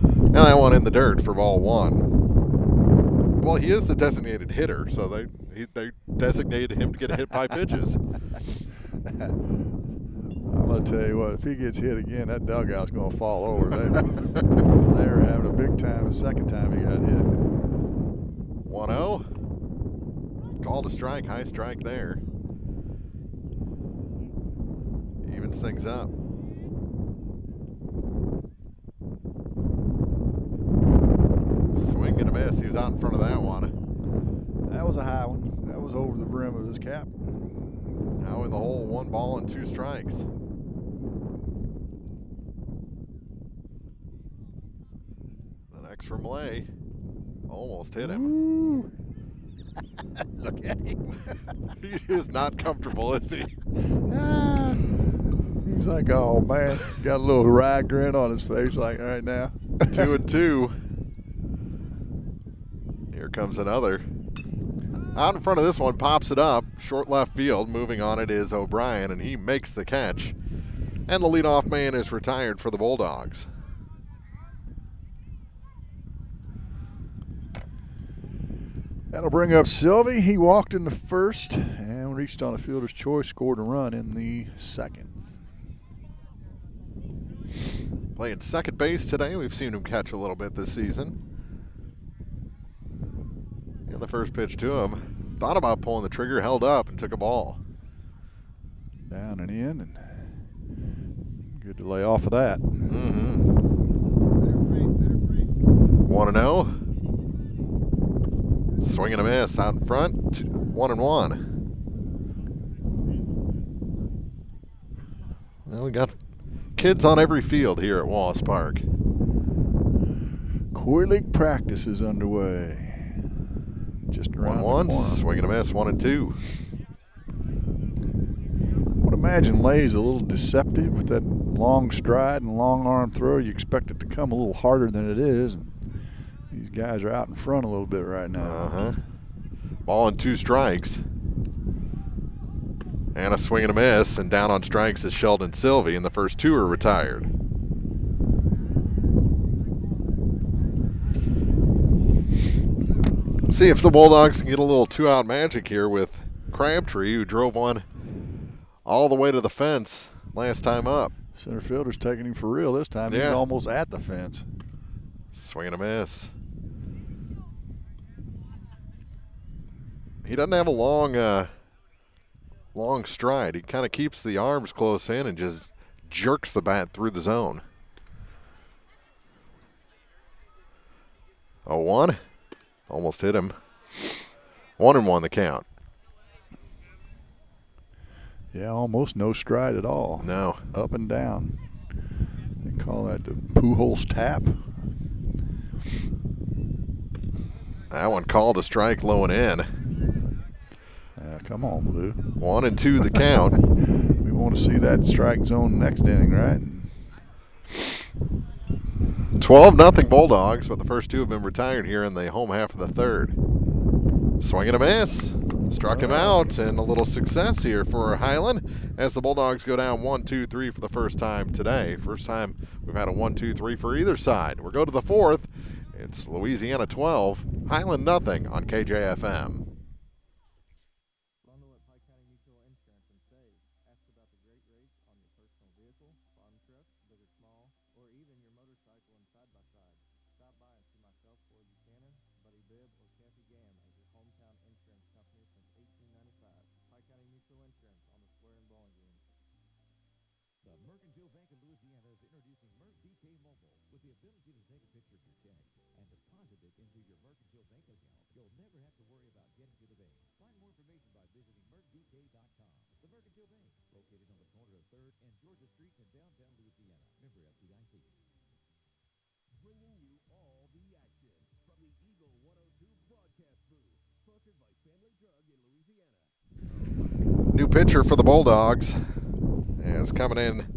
And that one in the dirt for ball 1. Well, he is the designated hitter, so they designated him to get hit by pitches. I'm going to tell you what, if he gets hit again, that dugout's going to fall over. They were having a big time the second time he got hit. 1-0. Called a strike, high strike there. Evens things up. Swing and a miss. He was out in front of that one. That was a high one. That was over the brim of his cap. Now in the hole, 1 ball and 2 strikes. The next from Lay. Almost hit him. Look at him. He is not comfortable, is he? He's like, oh man, got a little wry grin on his face like right now. 2-2. Here comes another. Out in front of this one, pops it up. Short left field. Moving on it is O'Brien, and he makes the catch. And the leadoff man is retired for the Bulldogs. That'll bring up Sylvie. He walked in the first and reached on a fielder's choice, scored a run in the second. Playing second base today. We've seen him catch a little bit this season. And the first pitch to him, thought about pulling the trigger, held up, and took a ball. Down and in, and good to lay off of that. 1-0. Swing and a miss out in front. 1-1. Well, we got kids on every field here at Wallace Park. Core League practice is underway. Just around 1-1. Swing and a miss. 1-2. I would imagine Lay's a little deceptive with that long stride and long arm throw. You expect it to come a little harder than it is. These guys are out in front a little bit right now. Ball and 2 strikes. And a swing and a miss. And down on strikes is Sheldon Sylvie, and the first 2 are retired. See if the Bulldogs can get a little 2-out magic here with Crabtree, who drove one all the way to the fence last time up. Center fielder's taking him for real this time. Yeah. He's almost at the fence. Swing and a miss. He doesn't have a long stride. He kind of keeps the arms close in and just jerks the bat through the zone. 0-1. Almost hit him. 1-1 the count. Yeah, almost no stride at all. No. Up and down. They call that the Pujols tap. That one called a strike low and in. Yeah, come on, Blue. 1-2 the count. We want to see that strike zone next inning, right? 12-0 Bulldogs, but the first two have been retired here in the home half of the third. Swing and a miss. Struck him out, and a little success here for Highland as the Bulldogs go down 1-2-3 for the first time today. First time we've had a 1-2-3 for either side. We'll go to the fourth. It's Louisiana 12, Highland nothing on KJFM. Bundle at Pike County Mutual Insurance and save. Ask about the great rates on your personal vehicle, farm truck, big or small, or even your motorcycle and side-by-side. Stop by and see myself, Ford Buchanan, Buddy Bibb, or Kathy Gam as your hometown insurance company since 1895. Pike County Mutual Insurance on the square in Bowling Green. The Mercantile Bank of Louisiana is introducing Merc BK Mobile with the ability to take a picture of your check and deposit it into your Mercantile Bank account. You'll never have to worry about getting to the bank. Find more information by visiting mercbk.com. The Mercantile Bank, located on the corner of 3rd and Georgia Streets in downtown Louisiana. Member FDIC. Bringing you all the action from the Eagle 102 broadcast booth, sponsored by Family Drug in Louisiana. New pitcher for the Bulldogs. As coming in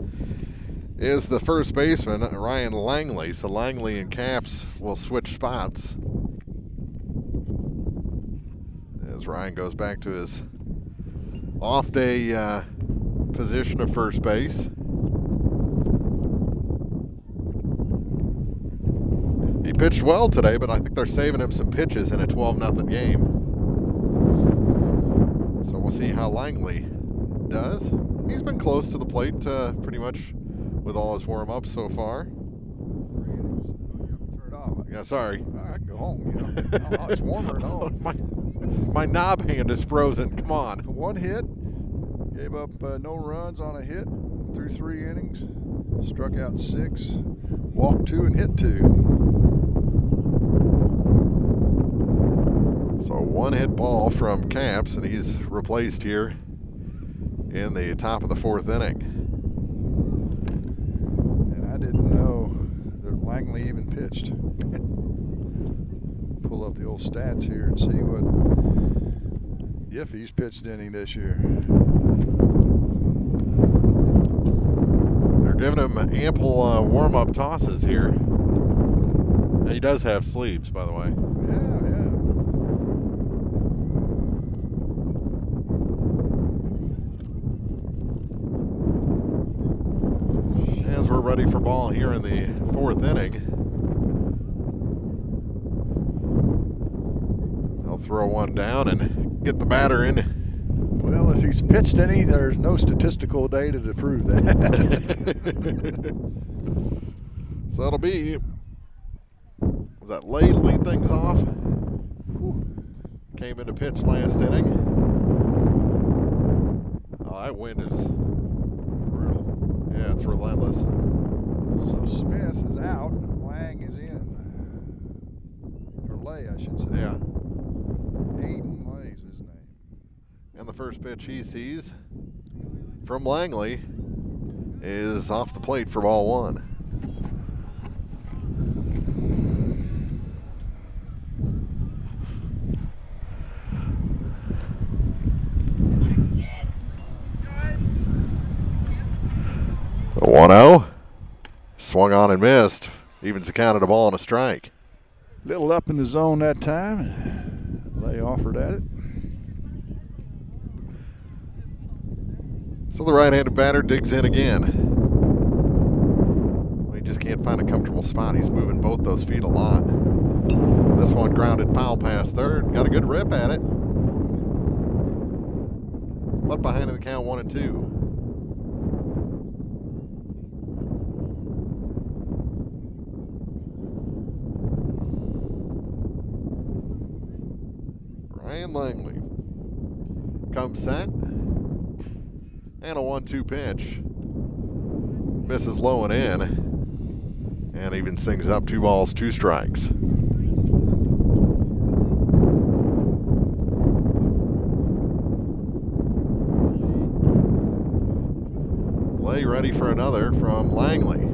is the first baseman, Ryan Langley. So Langley and Caps will switch spots as Ryan goes back to his off-day position of first base. He pitched well today, but I think they're saving him some pitches in a 12-0 game. So we'll see how Langley does. He's been close to the plate pretty much with all his warm-ups so far. Turn it off. Yeah, sorry. I can go home, you know. Oh, it's warmer at home. My knob hand is frozen. Come on. One hit. Gave up no runs on a hit through 3 innings. Struck out 6. Walked 2 and hit 2. So one hit ball from Caps, and he's replaced here in the top of the 4th inning. And I didn't know that Langley even pitched. Pull up the old stats here and see if he's pitched any this year. They're giving him ample warm-up tosses here. And he does have sleeves, by the way. As we're ready for ball here in the 4th inning. They'll throw one down and get the batter in. Well, if he's pitched any, there's no statistical data to prove that. So it'll be, was that Lay to lead things off? Came into pitch last inning. Oh, that wind is brutal. Yeah, it's relentless. So Smith is out, Lang is in. Or Lay, I should say. Yeah. Aiden Lay's his name. And the first pitch he sees from Langley is off the plate for ball 1. The 1-0. Swung on and missed. Evens the count at a ball and a strike. Little up in the zone that time. Lay offered at it. So the right-handed batter digs in again. Well, he just can't find a comfortable spot. He's moving both those feet a lot. This one grounded foul past third. Got a good rip at it. But behind in the count 1-2. Ryan Langley comes set. And a 1-2 pitch. misses low and in, and even sings up 2 balls, 2 strikes. Lay ready for another from Langley.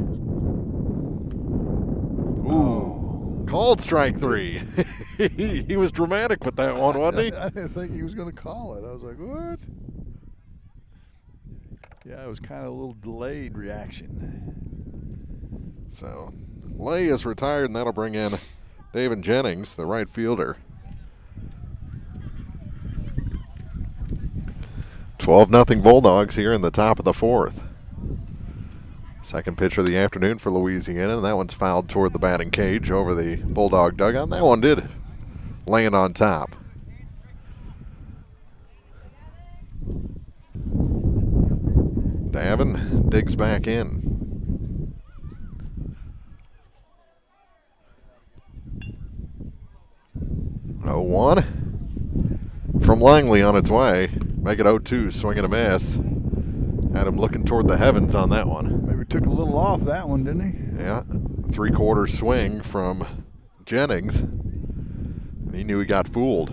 Ooh, called strike 3. He was dramatic with that one, wasn't he? I didn't think he was going to call it. I was like, what? Yeah, it was kind of a little delayed reaction. So, Lay is retired, and that'll bring in David Jennings, the right fielder. 12-0 Bulldogs here in the top of the 4th. Second pitch of the afternoon for Louisiana, and that one's fouled toward the batting cage over the Bulldog dugout. And that one did land on top. Davin digs back in. Oh, 1 from Langley on its way. Make it 0-2, swing and a miss. Had him looking toward the heavens on that one. Maybe took a little off that one, didn't he? Yeah, 3/4 swing from Jennings. And he knew he got fooled.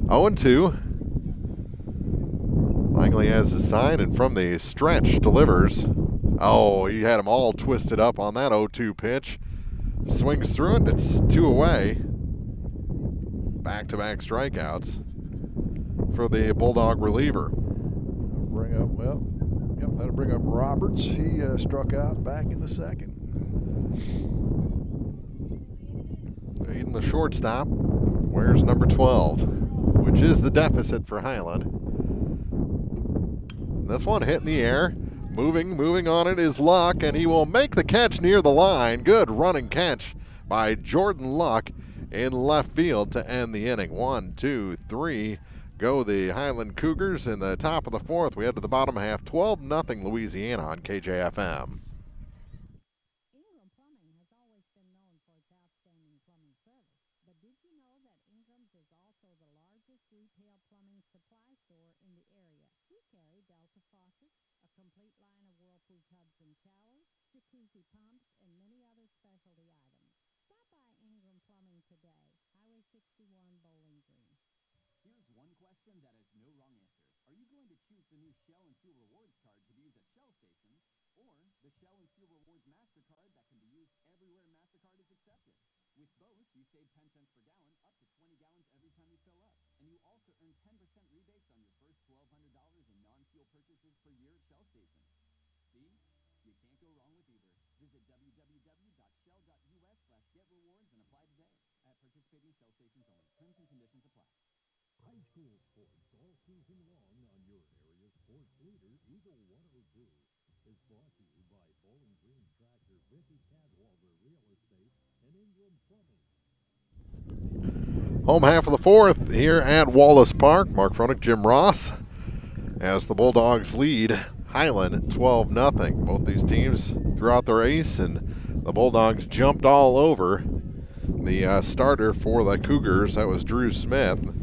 0-2. Langley has his sign, and from the stretch delivers. Oh, he had him all twisted up on that 0-2 pitch. Swings through it, and it's 2 away. Back-to-back strikeouts for the Bulldog reliever. That'll bring up Roberts. He struck out back in the second. Leading the shortstop. Where's number 12, which is the deficit for Highland. This one hit in the air. Moving on it is Luck, and he will make the catch near the line. Good running catch by Jordan Luck in left field to end the inning. 1, 2, 3. Go the Highland Cougars in the top of the 4th. We head to the bottom half. 12-0 Louisiana on KJFM. Ingram Plumbing has always been known for its outstanding plumbing service. But did you know that Ingram's is also the largest retail plumbing supply store in the area? We carry Delta faucets, a complete line of Whirlpool tubs and showers, jacuzzi pumps, and many other specialty items. Stop by Ingram Plumbing today, Highway 61, Bowling Green. Here's one question that has no wrong answers. Are you going to choose the new Shell and Fuel Rewards card to be used at Shell stations, or the Shell and Fuel Rewards MasterCard that can be used everywhere MasterCard is accepted? With both, you save 10 cents per gallon, up to 20 gallons every time you fill up. And you also earn 10% rebates on your first $1,200 in non-fuel purchases per year at Shell stations. See? You can't go wrong with either. Visit www.shell.us/getrewards and apply today at participating Shell stations only. Terms and conditions apply. High school sports all season long on your area sports leader, Eagle 102, is brought to you by Bowling Green Tractor, Vicky Cadwalder Real Estate, and Ingram Plumbing. Home half of the 4th here at Wallace Park. Mark Froelich, Jim Ross, as the Bulldogs lead Highland 12-0. Both these teams threw out their ace, and the Bulldogs jumped all over the starter for the Cougars. That was Drew Smith.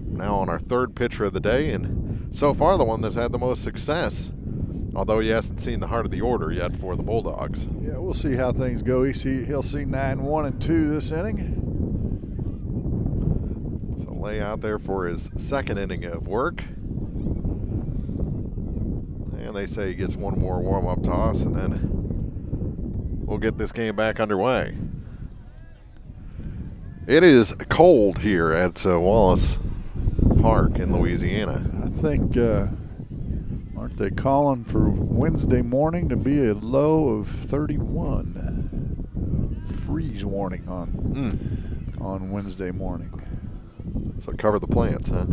Now on our 3rd pitcher of the day, and so far the one that's had the most success, although he hasn't seen the heart of the order yet for the Bulldogs. Yeah, we'll see how things go. He'll see 9, 1, and 2 this inning. So Lay out there for his 2nd inning of work. And they say he gets one more warm-up toss, and then we'll get this game back underway. It is cold here at Wallace Park in Louisiana. I think, aren't they calling for Wednesday morning to be a low of 31? Freeze warning on Wednesday morning. So cover the plants, huh?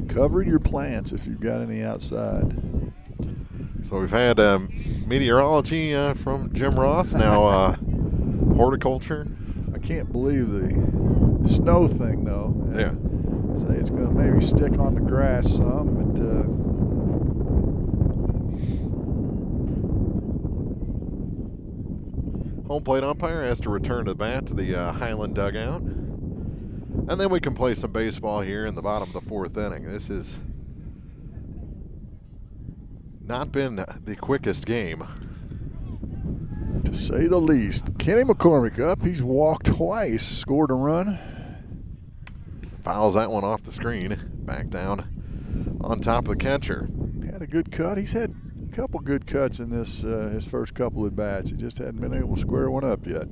Cover your plants if you've got any outside. So we've had meteorology from Jim Ross, now horticulture. I can't believe the snow thing, though. Yeah. Say it's going to maybe stick on the grass some, but home plate umpire has to return to bat to the Highland dugout. And then we can play some baseball here in the bottom of the 4th inning. This is not been the quickest game. To say the least. Kenny McCormick up. He's walked twice, scored a run. Fouls that one off the screen. Back down on top of the catcher. Had a good cut. He's had a couple good cuts in this his first couple at bats. He just hadn't been able to square one up yet.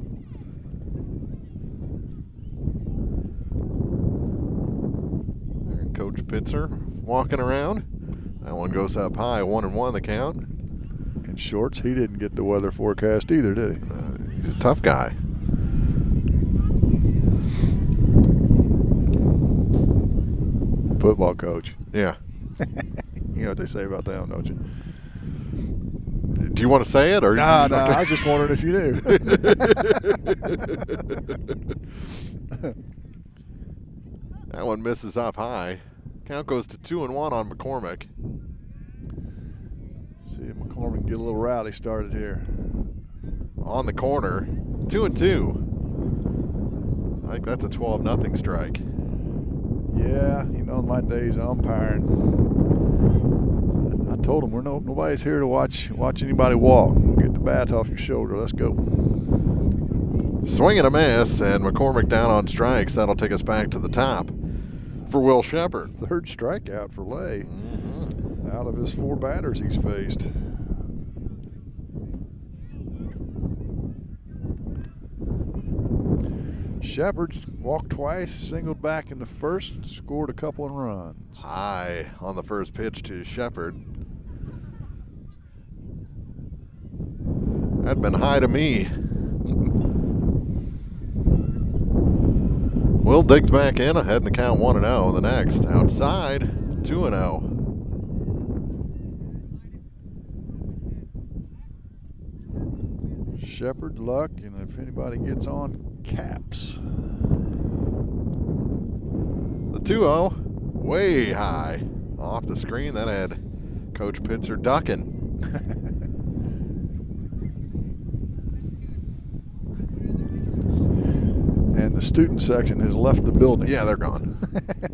And Coach Pitzer walking around. That one goes up high, 1-1 the count. And Shorts, he didn't get the weather forecast either, did he? He's a tough guy. Football coach. Yeah. You know what they say about them, don't you? Do you want to say it? Or No, I was just wondering if you knew. That one misses up high. Count goes to 2-1 on McCormick. See if McCormick get a little rowdy started here. On the corner, 2-2. I think that's a 12-0 strike. Yeah, you know, in my days of umpiring, I told him nobody's here to watch anybody walk. Get the bat off your shoulder. Let's go. Swing and a miss, and McCormick down on strikes. That'll take us back to the top for Will Shepard. Third strikeout for Lay. Out of his 4 batters he's faced. Shepard walked twice, singled back in the first, scored a couple of runs. High on the first pitch to Shepard. That'd been high to me. Will digs back in, ahead in the count 1-0. The next, outside, 2-0. Shepard, Luck, and if anybody gets on, Caps. The 2-0, way high. Off the screen, that had Coach Pitzer ducking. And the student section has left the building. Yeah, they're gone.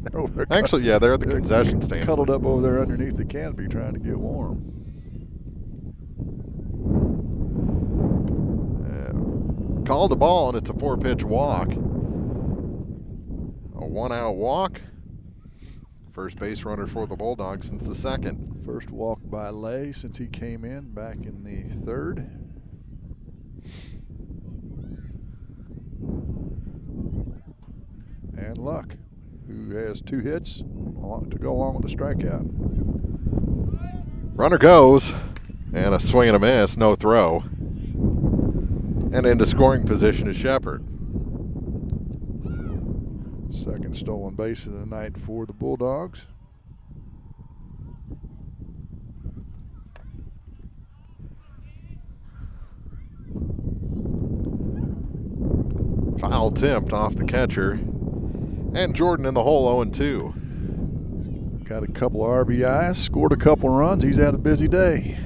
They're over Actually, yeah, they're at the concession stand. Cuddled up over there underneath the canopy trying to get warm. Called the ball, and it's a 4-pitch walk. A 1-out walk. First base runner for the Bulldogs since the second. First walk by Lay since he came in back in the third. And Luck, who has 2 hits to go along with the strikeout. Runner goes, and a swing and a miss, no throw. And into scoring position is Shepard. Second stolen base of the night for the Bulldogs. Foul tipped off the catcher. And Jordan in the hole, 0-2. Got a couple of RBIs, scored a couple of runs. He's had a busy day.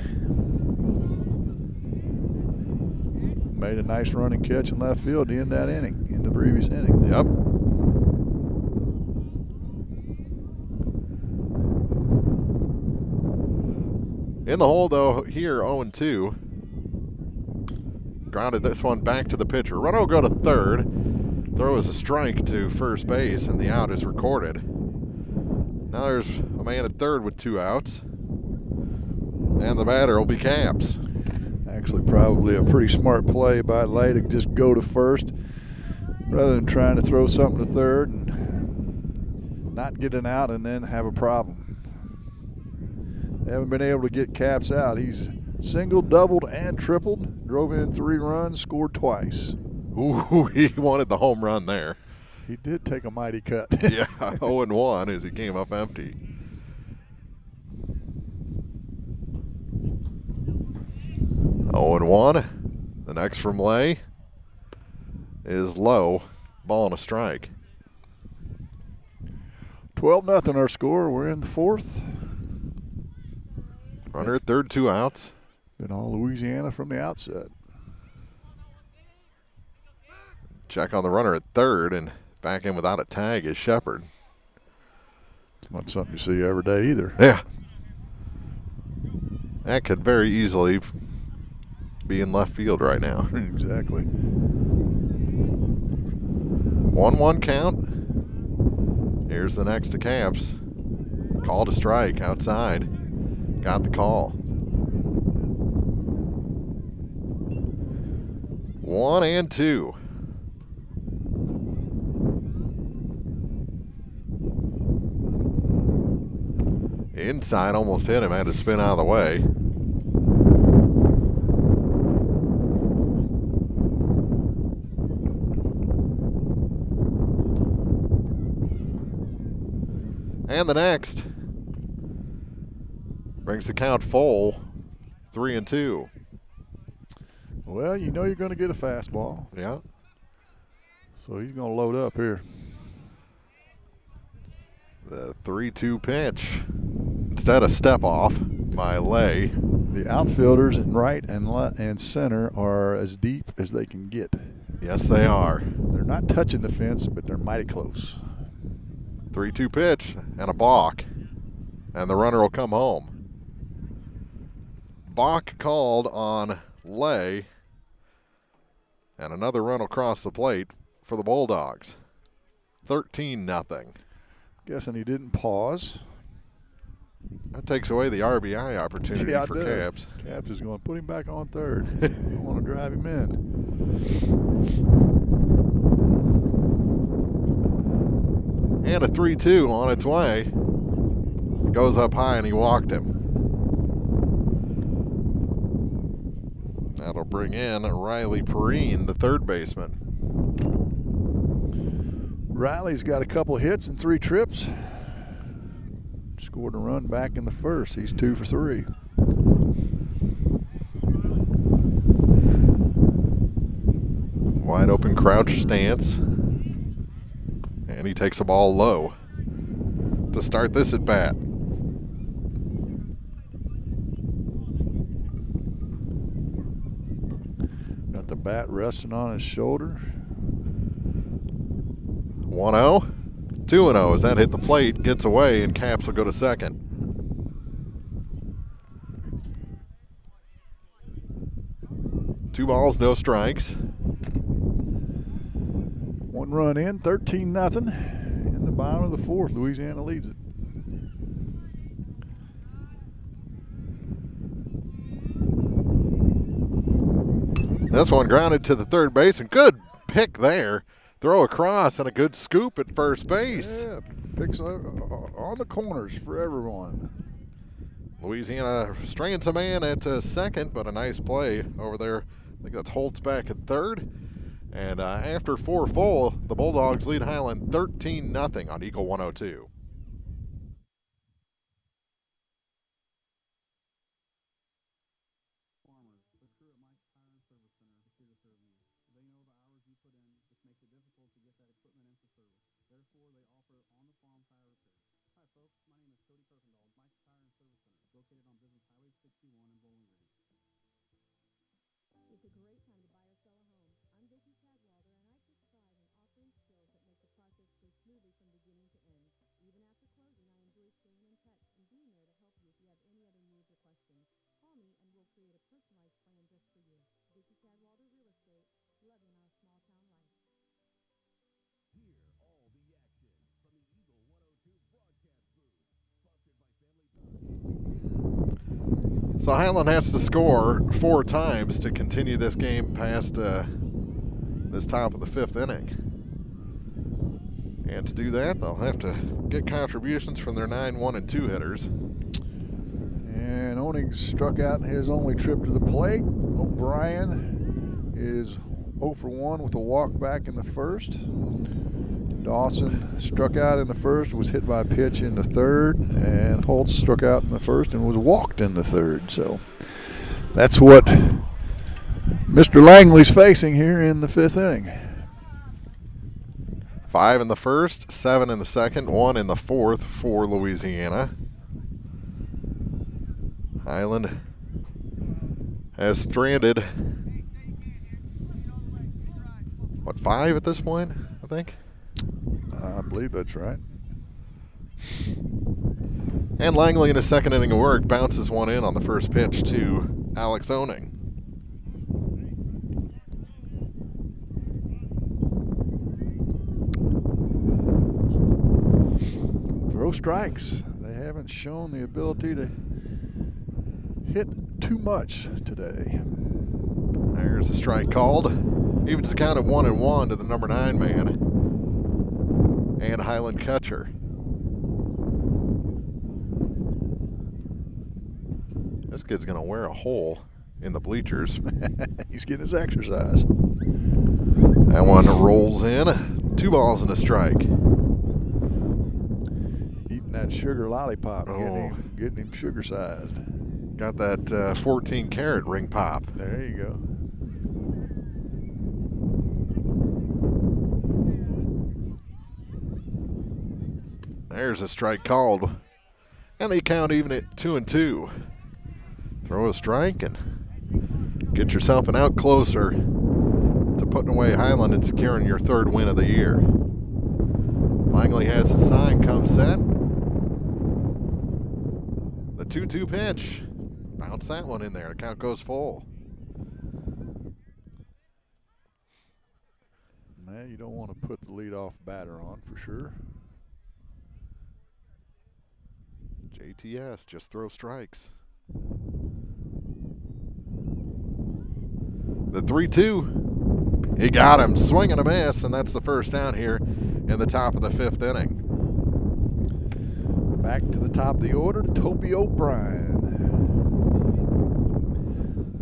Made a nice running catch in left field to end that inning, in the previous inning. Yep. In the hole, though, here, 0-2. Grounded this one back to the pitcher. Runner will go to third. Throw is a strike to first base, and the out is recorded. Now there's a man at third with 2 outs. And the batter will be Caps. Actually, probably a pretty smart play by Lay to just go to first rather than trying to throw something to third and not get an out and then have a problem. They haven't been able to get Caps out. He's singled, doubled, and tripled. Drove in 3 runs, scored twice. Ooh, he wanted the home run there. He did take a mighty cut. Yeah, 0-1 as he came up empty. Oh, 0-1. The next from Lay is low. Ball and a strike. 12-0 our score. We're in the fourth. Runner at third, 2 outs. Been all Louisiana from the outset. Check on the runner at third, and back in without a tag is Shepard. Not something you see every day either. Yeah. That could very easily be in left field right now. Exactly. 1-1 count. Here's the next to Caps. Call to strike outside. Got the call. 1-2. Inside, almost hit him. Had to spin out of the way. And the next brings the count full, 3-2. Well, you know you're going to get a fastball. Yeah. So he's going to load up here. The 3-2 pitch. Instead of step off by Lay. The outfielders in right and center are as deep as they can get. Yes, they are. They're not touching the fence, but they're mighty close. 3-2 pitch and a balk. And the runner will come home. Balk called on Lay. And another run will cross the plate for the Bulldogs. 13-0. Guessing he didn't pause. That takes away the RBI opportunity Yeah, for Caps. Caps is going to put him back on third. I want to drive him in. And a 3-2 on its way. It goes up high and he walked him. That'll bring in Riley Perrine, the third baseman. Riley's got a couple hits and 3 trips. Scored a run back in the first. He's 2 for 3. Wide open crouch stance. And he takes the ball low to start this at bat. Got the bat resting on his shoulder. 1-0. 2-0 as that hit the plate, gets away, and Caps will go to second. Two balls, no strikes. 1 run in, 13-0. In the bottom of the 4th, Louisiana leads it. This one grounded to the third base, and good pick there. Throw across and a good scoop at first base. Yeah, picks all the corners for everyone. Louisiana strains a man at second, but a nice play over there. I think that's Holtz back at third. And after 4 full, the Bulldogs lead Highland 13-0 on Eagle 102. Therefore, they offer on-the-farm tire repair. Hi, folks. My name is Cody Kirkendall, Mike's Tire and Service Center, located on Business Highway 61 in Bowling Green. It's a great time to buy or sell a home. I'm Vicki Cadwalder, and I take pride in offering skills that make the process go smoothly from beginning to end. Even after closing, I enjoy staying in touch and being there to help you if you have any other needs or questions. Call me, and we'll create a personalized plan just for you. Vicki Cadwalder Real Estate, loving our small-town life. Hear all the action from the Eagle 102 broadcast booth. Sponsored by Family. So Highland has to score 4 times to continue this game past this top of the 5th inning. And to do that, they'll have to get contributions from their 9, 1, and 2 hitters. And Oning struck out in his only trip to the plate. O'Brien is 0 for 1 with a walk back in the first. Dawson struck out in the first, was hit by a pitch in the third, and Holtz struck out in the first and was walked in the third. So that's what Mr. Langley's facing here in the 5th inning. 5 in the first, 7 in the second, 1 in the 4th for Louisiana. Highland has stranded, 5 at this point, I think? I believe that's right. And Langley in his second inning of work bounces one in on the first pitch to Alex Oning. Throw strikes. They haven't shown the ability to hit too much today. There's a strike called. Evens the count at 1-1 to the number 9 man and Highland catcher. This kid's gonna wear a hole in the bleachers. He's getting his exercise. That one rolls in. 2 balls and a strike. Eating that sugar lollipop, getting him sugar sized. Got that 14 karat ring pop. There you go. There's a strike called. And they count even at 2-2. Throw a strike and get yourself an out closer to putting away Highland and securing your 3rd win of the year. Langley has his sign come set. The 2-2 pitch. Bounce that one in there. The count goes full. Man, you don't want to put the leadoff batter on for sure. JTS, just throw strikes. The 3-2. He got him. Swing and a miss, and that's the first down here in the top of the 5th inning. Back to the top of the order, Toby O'Brien.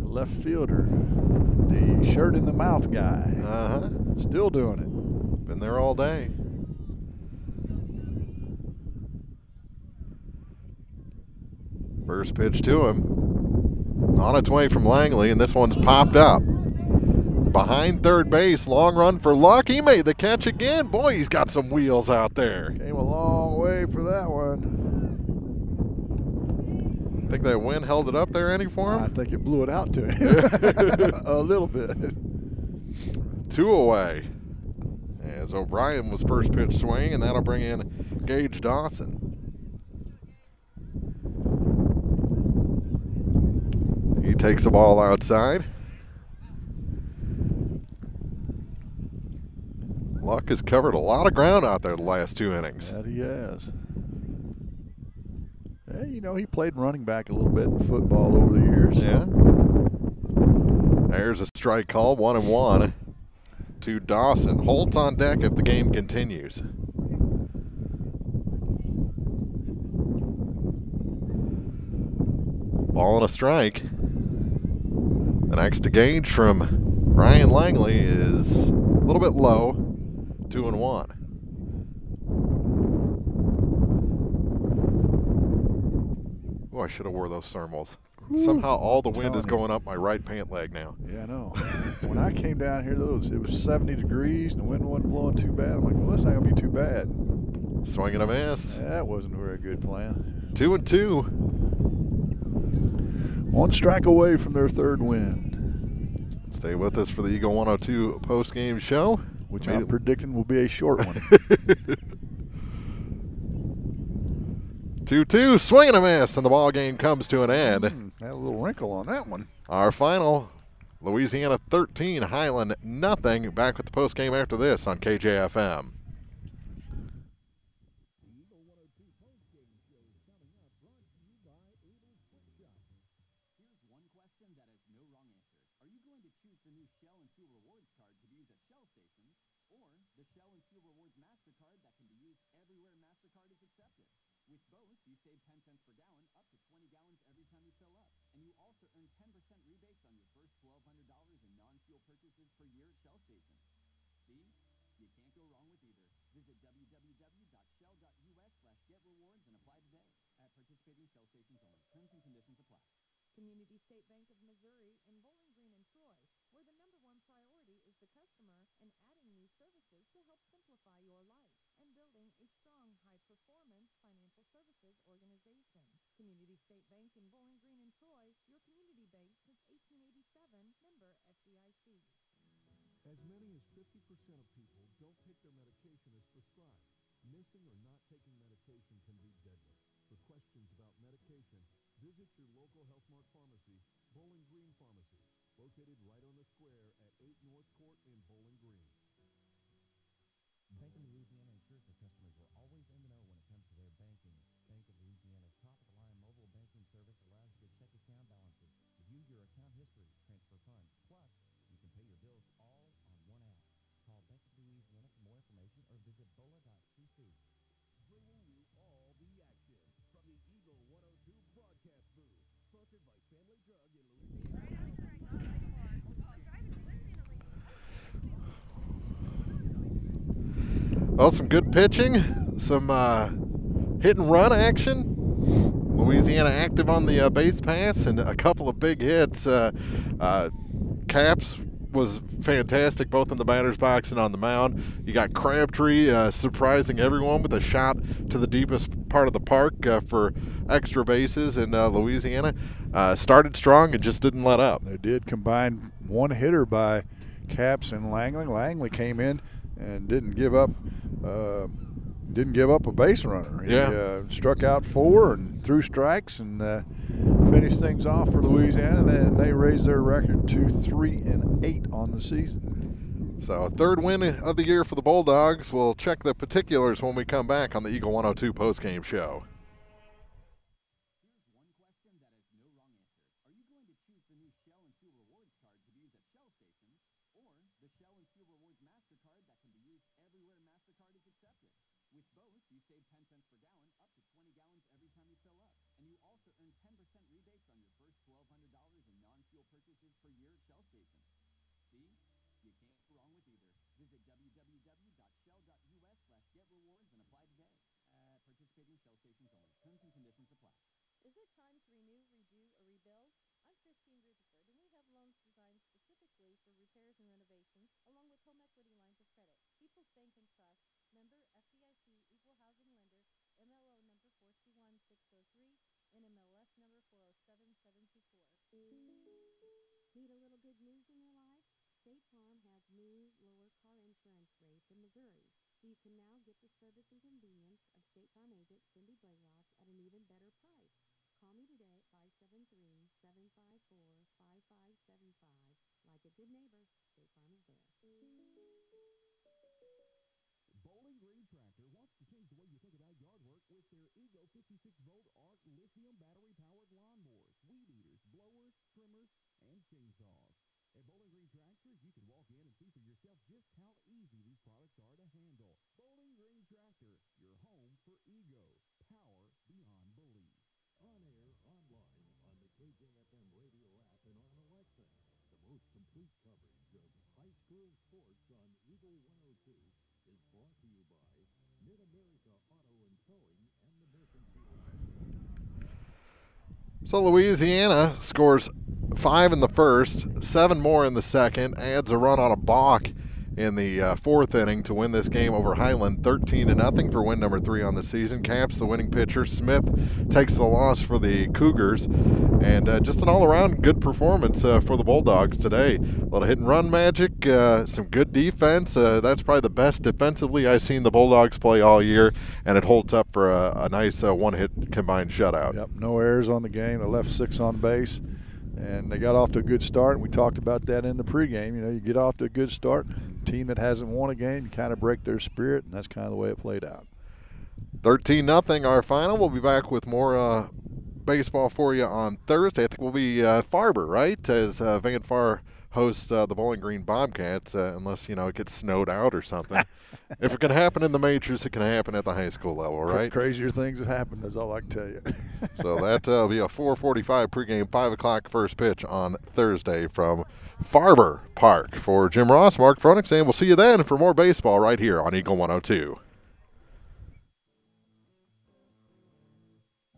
The left fielder. The shirt in the mouth guy. Still doing it. Been there all day. First pitch to him. On its way from Langley, and this one's popped up. Behind third base, long run for Luck. He made the catch again. Boy, he's got some wheels out there. Came a long way for that one. Think that wind held it up there any for him? I think it blew it out to him. A little bit. 2 away. As O'Brien was first pitch swing, and that'll bring in Gage Dawson. He takes the ball outside. Luck has covered a lot of ground out there the last 2 innings. That he has. Hey, you know, he played running back a little bit in football over the years. Yeah. There's a strike call, 1-1 to Dawson. Holt's on deck if the game continues. Ball and a strike. The next to Gage from Ryan Langley is a little bit low, 2-1. Oh, I should have wore those thermals. Somehow all the wind is going up my right pant leg now. Yeah, I know. When I came down here, it was 70 degrees and the wind wasn't blowing too bad. I'm like, well, that's not going to be too bad. Swing and a miss. That wasn't a very good plan. 2-2. 1 strike away from their 3rd win. Stay with us for the Eagle 102 post-game show. Which I'm predicting will be a short one. 2-2, swing and a miss, and the ball game comes to an end. Had a little wrinkle on that one. Our final, Louisiana 13, Highland nothing. Back with the post-game after this on KJFM. With both, you save 10 cents per gallon, up to 20 gallons every time you fill up. And you also earn 10% rebates on your first $1,200 in non-fuel purchases per year at Shell stations. See? You can't go wrong with either. Visit www.shell.us/getrewards and apply today at participating Shell stations only. Terms and conditions apply. Community State Bank of Missouri in Bowling Green and Troy, where the #1 priority is the customer and adding new services to help simplify your life and building a strong, high-performance financial services organization. Community State Bank in Bowling Green and Troy, your community bank since 1887, member FDIC. As many as 50% of people don't take their medication as prescribed. Missing or not taking medication can be deadly. For or questions about medication, visit your local Health Mart pharmacy, Bowling Green Pharmacy, located right on the square at 8 North Court in Bowling Green. Bank of Louisiana ensures their customers are always in the know when it comes to their banking. Bank of Louisiana's top-of-the-line mobile banking service allows you to check account balances, view your account history, transfer funds. Plus, you can pay your bills all on one app. Call Bank of Louisiana for more information or visit bola.cc. Bringing you all the action from the Eagle 102 broadcast booth, sponsored by Family Drug in Louisiana. Well, some good pitching, some hit and run action. Louisiana active on the base pass and a couple of big hits. Caps was fantastic both in the batter's box and on the mound. You got Crabtree surprising everyone with a shot to the deepest part of the park for extra bases, and Louisiana started strong and just didn't let up. They did combine one hitter by Caps and Langley. Langley came in and didn't give up a base runner. He struck out 4 and threw strikes and finished things off for Louisiana. Then they raised their record to 3-8 on the season. So, third win of the year for the Bulldogs. We'll check the particulars when we come back on the Eagle 102 postgame show. Here's one question that has no wrong answer. Are you going to choose the new Shell and Fuel Rewards card to be used at Shell stations, or the Shell and Fuel Rewards MasterCard that can be used everywhere MasterCard is accepted? With both, you save 10 cents per gallon, up to 20 gallons every time you fill up. And you also earn 10% rebates on your first $1,200 in non-fuel purchases per year at Shell stations. See? You can't go wrong with either. Visit www.shell.us/getrewards and apply today. At participating Shell stations only. Terms and conditions apply. Is it time to renew, redo, or rebuild? I'm Christine Rutherford, and we have loans designed specifically for repairs and renovations, along with home equity lines of credit. People's Bank and Trust, member FDIC, Equal Housing Lender, MLO number 421603, and MLS number 407724. Need a little good news in your life? State Farm has new, lower car insurance rates in Missouri, so you can now get the service and convenience of State Farm agent Cindy Blaylock at an even better price. Call me today at 573-754-5575. Like a good neighbor, State Farm is there. Bowling Green Tractor wants to change the way you think about yard work with their Ego 56-volt ARC lithium battery-powered lawnmowers, weed eaters, blowers, trimmers, and chainsaws. At Bowling Green Tractor, you can walk in and see for yourself just how easy these products are to handle. Bowling Green Tractor, your home for Ego. Power beyond belief. On air, online, on the KJFM radio app, and on Alexa. The most complete coverage of high school sports on Eagle 102 is brought to you by Mid-America Auto and Towing and the Mercantile Bank. So Louisiana scores 5 in the first, 7 more in the second, adds a run on a balk in the fourth inning to win this game over Highland 13-0 for win number 3 on the season. Caps the winning pitcher. Smith takes the loss for the Cougars. And just an all-around good performance for the Bulldogs today. A lot of hit-and-run magic, some good defense. That's probably the best defensively I've seen the Bulldogs play all year, and it holds up for a nice one-hit combined shutout. Yep, no errors on the game. They left 6 on base, and they got off to a good start. We talked about that in the pregame. You know, you get off to a good start. Team that hasn't won a game, you kind of break their spirit, and that's kind of the way it played out. 13-0 our final. We'll be back with more baseball for you on Thursday. I think we'll be Farber, right, as Van Far hosts the Bowling Green Bobcats, unless, it gets snowed out or something. If it can happen in the majors, it can happen at the high school level, right? Crazier things have happened, that's all I can tell you. So that'll be a 4:45 pregame, 5 o'clock first pitch on Thursday from Farber Park. For Jim Ross, Mark Froenick saying we'll see you then for more baseball right here on Eagle 102.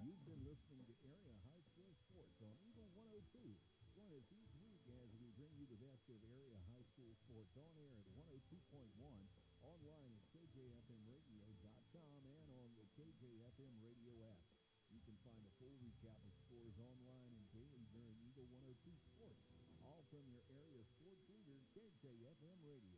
You've been listening to Area High School Sports on Eagle 102. Join us each week as we bring you the best of area high school sports on air at 102.1, online at KJFMradio.com, and on the KJFM radio app. You can find a full recap of scores online and daily during Eagle 102 Sports, all from your area sports leader, KJFM Radio.